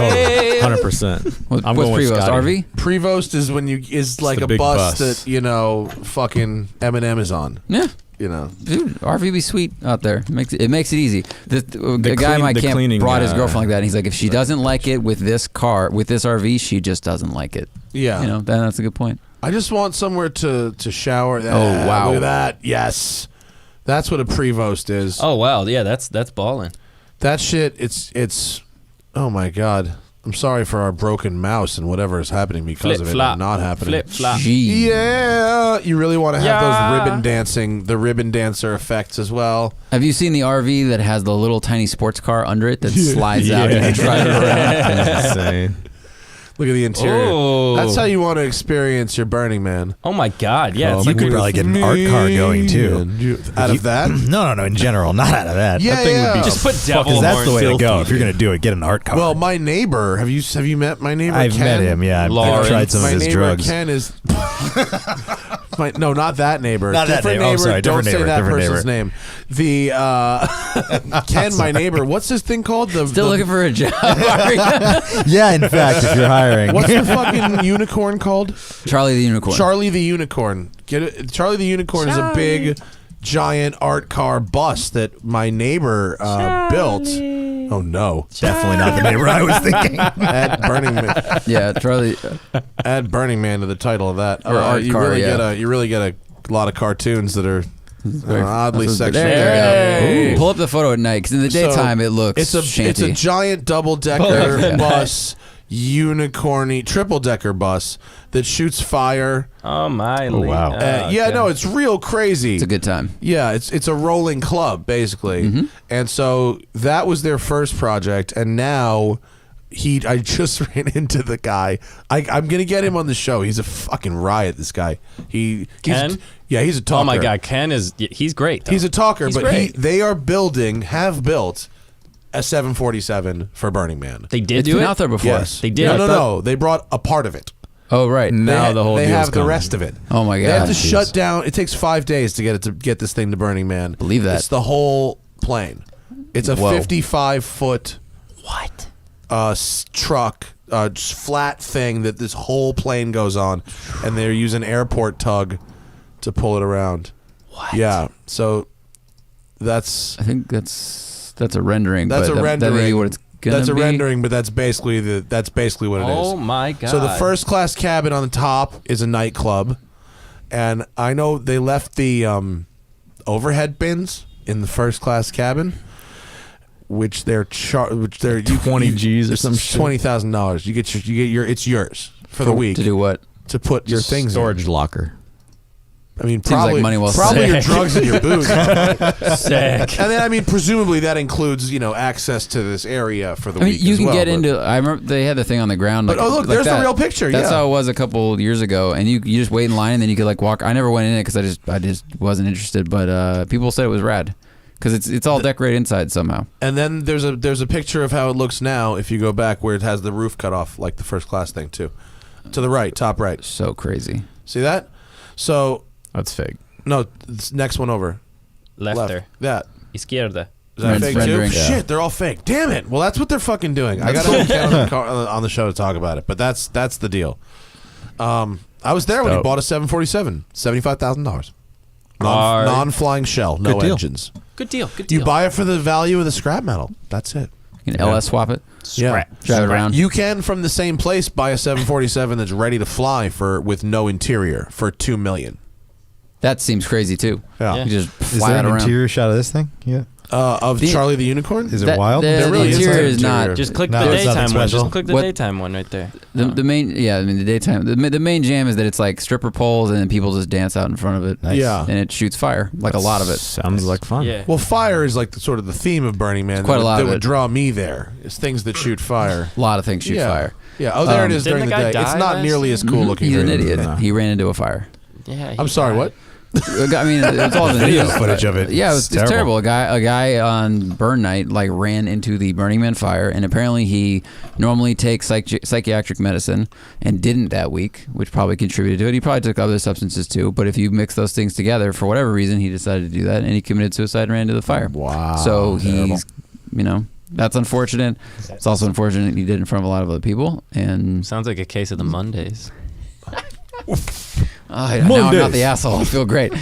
totally, 100%. What's I'm going with Prevost? Scotty. RV? Prevost is when is like the a big bus bus. that fucking Eminem is on. Yeah. Dude, RV be sweet out there. It makes it easy. The guy in my the camp cleaning, brought his girlfriend like that. And he's like, if she doesn't like it with this RV, she just doesn't like it. Yeah. Then that's a good point. I just want somewhere to shower. Oh, wow. Look at that. Yes. That's what a Prevost is. Oh wow, yeah, that's balling. That shit, it's oh my god. I'm sorry for our broken mouse and whatever is happening because of it and not happening. Flip flop. Gee. Yeah, you really want to have Yeah. the ribbon dancer effects as well. Have you seen the RV that has the little tiny sports car under it that slides out and you drive it around? That's insane. Look at the interior. Oh. That's how you want to experience your Burning Man. Oh my god, yeah. Oh, It's you like could probably get an art car going too. Out of that? No, in general, not out of that. Yeah, that thing would be just put devil because that's the way to horn go. filthy, If you're gonna do it, get an art car. Well, my neighbor, have you met my neighbor I've Ken? met him. Yeah, I've Lawrence. tried some My of his neighbor drugs. Ken is no, not that neighbor. Not that different neighbor. Oh, neighbor. sorry, Don't different say neighbor, that different person's name. The Ken, my neighbor. What's this thing called? Still looking for a job. Yeah, in fact, if you're hiring. What's the fucking unicorn called? Charlie the Unicorn. Charlie the Unicorn. Get it? Charlie the Unicorn is a big, giant art car bus that my neighbor built. Oh no! Definitely not the neighbor I was thinking. Add Burning Man. Yeah, Charlie. Add Burning Man to the title of that. Or art you car, really yeah. get a lot of cartoons that are oddly There sexual. you go. Hey. Ooh. Pull up the photo at night because in the So, daytime it looks It's a shanty. giant double-decker bus, unicorny triple-decker bus that shoots fire. Oh my. Oh, wow. Yeah, no, it's real crazy. It's a good time. Yeah, it's a rolling club basically, Mm-hmm. and so that was their first project, and now I just ran into the guy. I'm gonna get him on the show. He's a fucking riot. This guy. Ken? He's a talker. Oh my God, Ken he's great. Though. He's a talker, He's but great. they have built a 747 for Burning Man. They did It's do been it out there before. Yes, They did. No. They brought a part of it. Oh right. Now the whole They deal's have the coming. rest of it. Oh my God. They have to Jeez. shut down. It takes 5 days to get this thing to Burning Man. Believe that. It's the whole plane. It's a Whoa. 55-foot truck, just flat thing that this whole plane goes on, and they're using airport tug to pull it around. What? Yeah. So that's I think that's a rendering. that's but a rendering. That may be what it's gonna That's a be. rendering, but that's basically what it is. Oh my God. So the first class cabin on the top is a nightclub, and I know they left the overhead bins in the first class cabin, which they're 20 G's or some shit. $20,000. You get your it's yours for the week To do what? to put your things Storage in. locker. I mean, Seems like probably money well probably spent. your drugs and your booze. Sick. And then I mean, presumably that includes access to this area for the I mean, week. you as can well, get but- into. I remember they had the thing on the ground. But, Like, oh, look, like there's the that. real picture, That's yeah. how it was a couple years ago, and you just wait in line, and then you could like walk. I never went in it because I just wasn't interested. But people said it was rad because it's all decorated inside somehow. And then there's a picture of how it looks now if you go back where it has the roof cut off like the first class thing too. To the right, top right. So crazy. See that? So That's fake. no, it's next one over. Lefter. That. Izquierda. Is that fake too? Rendering, yeah. Shit, they're all fake. Damn it. Well, that's what they're fucking doing. I got to on the show to talk about it, but that's the deal. I was there when he dope. bought a 747, $75,000. Hard. Non-flying shell, no Good deal. engines. Good deal. Good deal. You buy it for the value of the scrap metal. That's it. You can LS swap it, Scrap. drive it around. You can from the same place buy a 747 that's ready to fly with no interior for $2 million. That seems crazy too. Yeah. You just Is fly there that an around. interior shot of this thing? Yeah. Of The- Charlie the Unicorn? Is it wild? The There really is interior an is interior. not. Just click No, the it's nothing daytime one. special. Just click the What- daytime one right there. The main, yeah, I mean the daytime. The main jam is that it's like stripper poles and then people just dance out in front of it. Nice. Yeah. and it shoots fire like a lot of it. Sounds like fun. Yeah. Well, fire is like sort of the theme of Burning Man. Quite a lot that of would it. draw me there. It's things that shoot fire. A lot of things shoot yeah. fire. Yeah. Oh, there it is Didn't during the the guy day. It's die not last nearly year? as cool looking. He's an during the idiot. day. He ran into a fire. Yeah. I'm sorry. What? I mean, it's all the Video news. footage of it. Yeah, it's It's terrible. A guy on burn night like ran into the Burning Man fire, and apparently he normally takes psychiatric medicine and didn't that week, which probably contributed to it. He probably took other substances too, but if you mix those things together, for whatever reason, he decided to do that, and he committed suicide and ran into the fire. Wow. So he's, that's unfortunate. It's also unfortunate he did it in front of a lot of other people, and Sounds like a case of the Mondays. now I'm not the asshole. I feel great.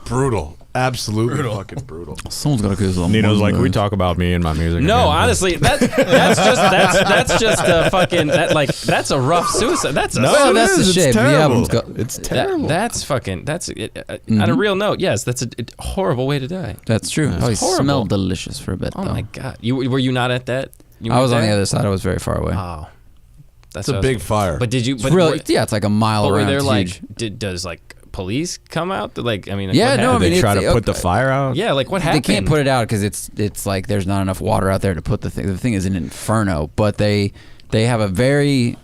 Brutal. Absolutely fucking brutal. Someone's gonna kill someone. Nino's like, we talk about me and my music. No, again." honestly, that's just a fucking that's a rough suicide. That's a Well, that's the It's shape. The terrible. album's go- It's terrible. that's fucking on a real note. Yes, that's a horrible way to die. That's true. Probably horrible. smelled delicious for a bit. Oh though. my God, were you not at that? You I weren't was on the there? other side. I was very far away. Oh, that's It's a what I was big thinking. fire. But did you? It's But really, were- yeah, it's like a mile but were around. there It's like huge. does like police come out? Like I mean, Yeah, what no, I happened? mean, They try it's- to put the fire out. Yeah, like what They happened? can't put it out because it's like there's not enough water out there to put the thing. The thing is an inferno, but they have a very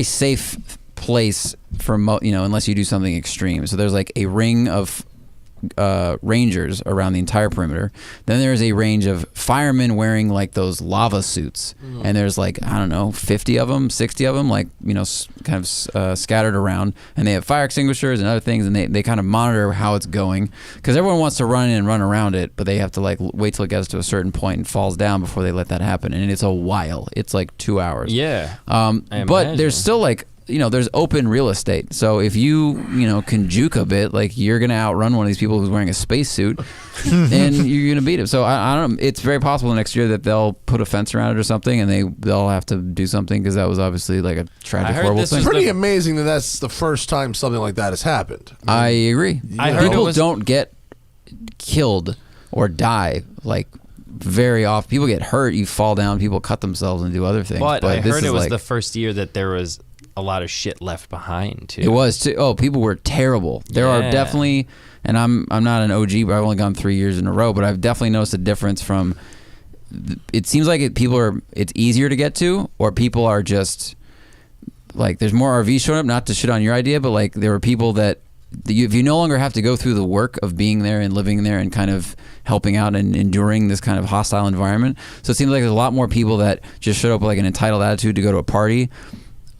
safe place for unless you do something extreme. So there's like a ring of rangers around the entire perimeter. Then there's a range of firemen wearing like those lava suits, and there's like 50 of them, 60 of them, like kind of scattered around, and they have fire extinguishers and other things, and they kind of monitor how it's going because everyone wants to run in and run around it, but they have to like wait till it gets to a certain point and falls down before they let that happen, and it's a while. It's like 2 hours. Yeah. But imagine. there's still like there's open real estate. So if you can juke a bit, like you're gonna outrun one of these people who's wearing a spacesuit, and you're gonna beat him. So I don't know. It's very possible next year that they'll put a fence around it or something, and they'll have to do something because that was obviously like a tragic, I heard horrible this thing. was Pretty the- amazing that that's the first time something like that has happened. I agree. I heard it People was- don't get killed or die like very often. People get hurt. You fall down. People cut themselves and do other things. But I this heard is it was like, the first year that there was a lot of shit left behind too. It was too. Oh, people were terrible. There are Yeah. definitely, and I'm not an OG, but I've only gone 3 years in a row. But I've definitely noticed a difference from it seems like it's easier to get to, or people are just like, there's more RVs showing up, not to shit on your idea, but like there are people that if you no longer have to go through the work of being there and living there and kind of helping out and enduring this kind of hostile environment. So it seems like there's a lot more people that just showed up with like an entitled attitude to go to a party.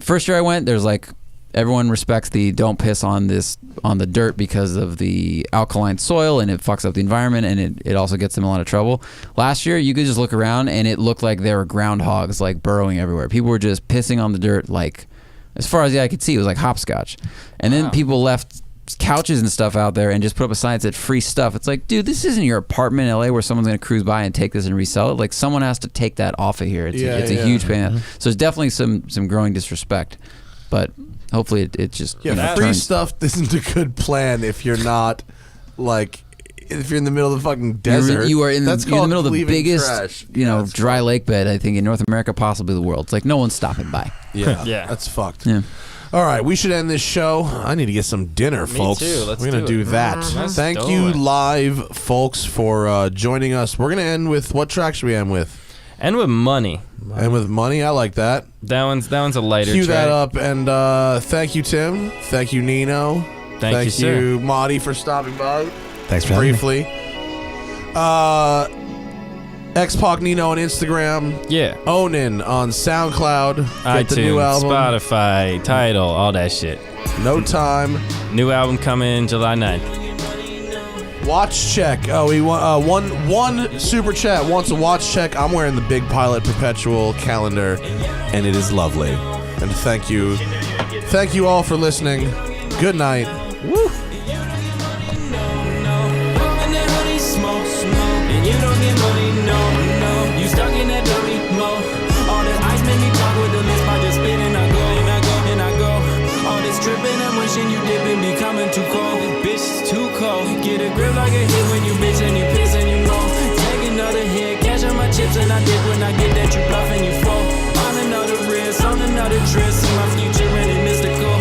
First year I went, there's like, everyone respects the don't piss on the dirt because of the alkaline soil and it fucks up the environment, and it also gets them in a lot of trouble. Last year, you could just look around and it looked like there were groundhogs like burrowing everywhere. People were just pissing on the dirt like, as far as the eye could see, it was like hopscotch. And then people left couches and stuff out there and just put up a sign that said free stuff. It's like, dude, this isn't your apartment in LA where someone's going to cruise by and take this and resell it. Like, someone has to take that off of here. It's a huge pain. So it's definitely some growing disrespect. But hopefully it just free turns. stuff isn't a good plan if you're not like, if you're in the middle of the fucking desert. You are in the middle of the leaving biggest trash. dry lake bed, I think, in North America, possibly the world. It's like no one's stopping by. Yeah, Yeah. that's fucked. Yeah. All right, we should end this show. I need to get some dinner, folks. too. Let's We're gonna do do it. that. Let's Thank do you, it. live folks, for joining us. We're gonna end with, what track should we end with? And with Money. And with Money. I like that. That one's a lighter Cue track. that up. And thank you, Tim. Thank you, Nino. Thank you, sir. Marty, for stopping by. Thanks for having me. Briefly. X-Pac Nino on Instagram. Yeah. Onin on SoundCloud. Get iTunes, the new album. Spotify, Tidal, all that shit. No Time. New album coming July 9th. Watch check. Oh, we want one super chat wants a watch check. I'm wearing the Big Pilot Perpetual calendar, and it is lovely. And thank you all for listening. Good night. Woo. And you don't get money, no. You stuck in that dirty mode. All this ice made me talk with the list by just spinning. I go. All this tripping and wishing you dipping, becoming too cold. Bitch, it's too cold. Get a grip like a hit when you bitch and you piss and you know. Take another hit, cash on my chips and I dip when I get that you bluff and you fold. On another wrist, on another twist, see my future and it mystical.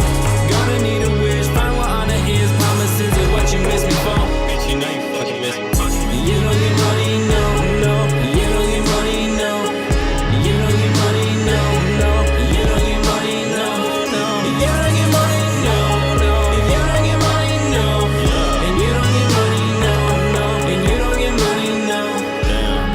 Gonna need a wish, find what honor is. Promises is what you miss me for. Bitch, you know you fucking miss me. You don't get money, no. You don't get money, no. You don't get money, no. You don't get money, no. You don't get money, no. If you don't get money, no. And you don't get money, no. And you don't get money, no.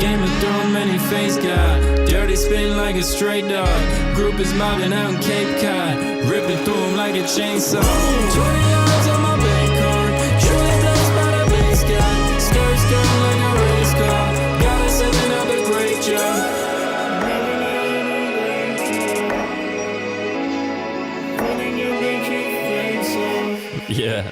Game of Thrones, many face God. Dirty spin like a stray dog. Group is mobbing out in Cape Cod. Ripping through them like a chainsaw. 20 yards on my bank card. Truly blessed by the bass guy. Skirt like a race car. Got us setting up a great job. Yeah.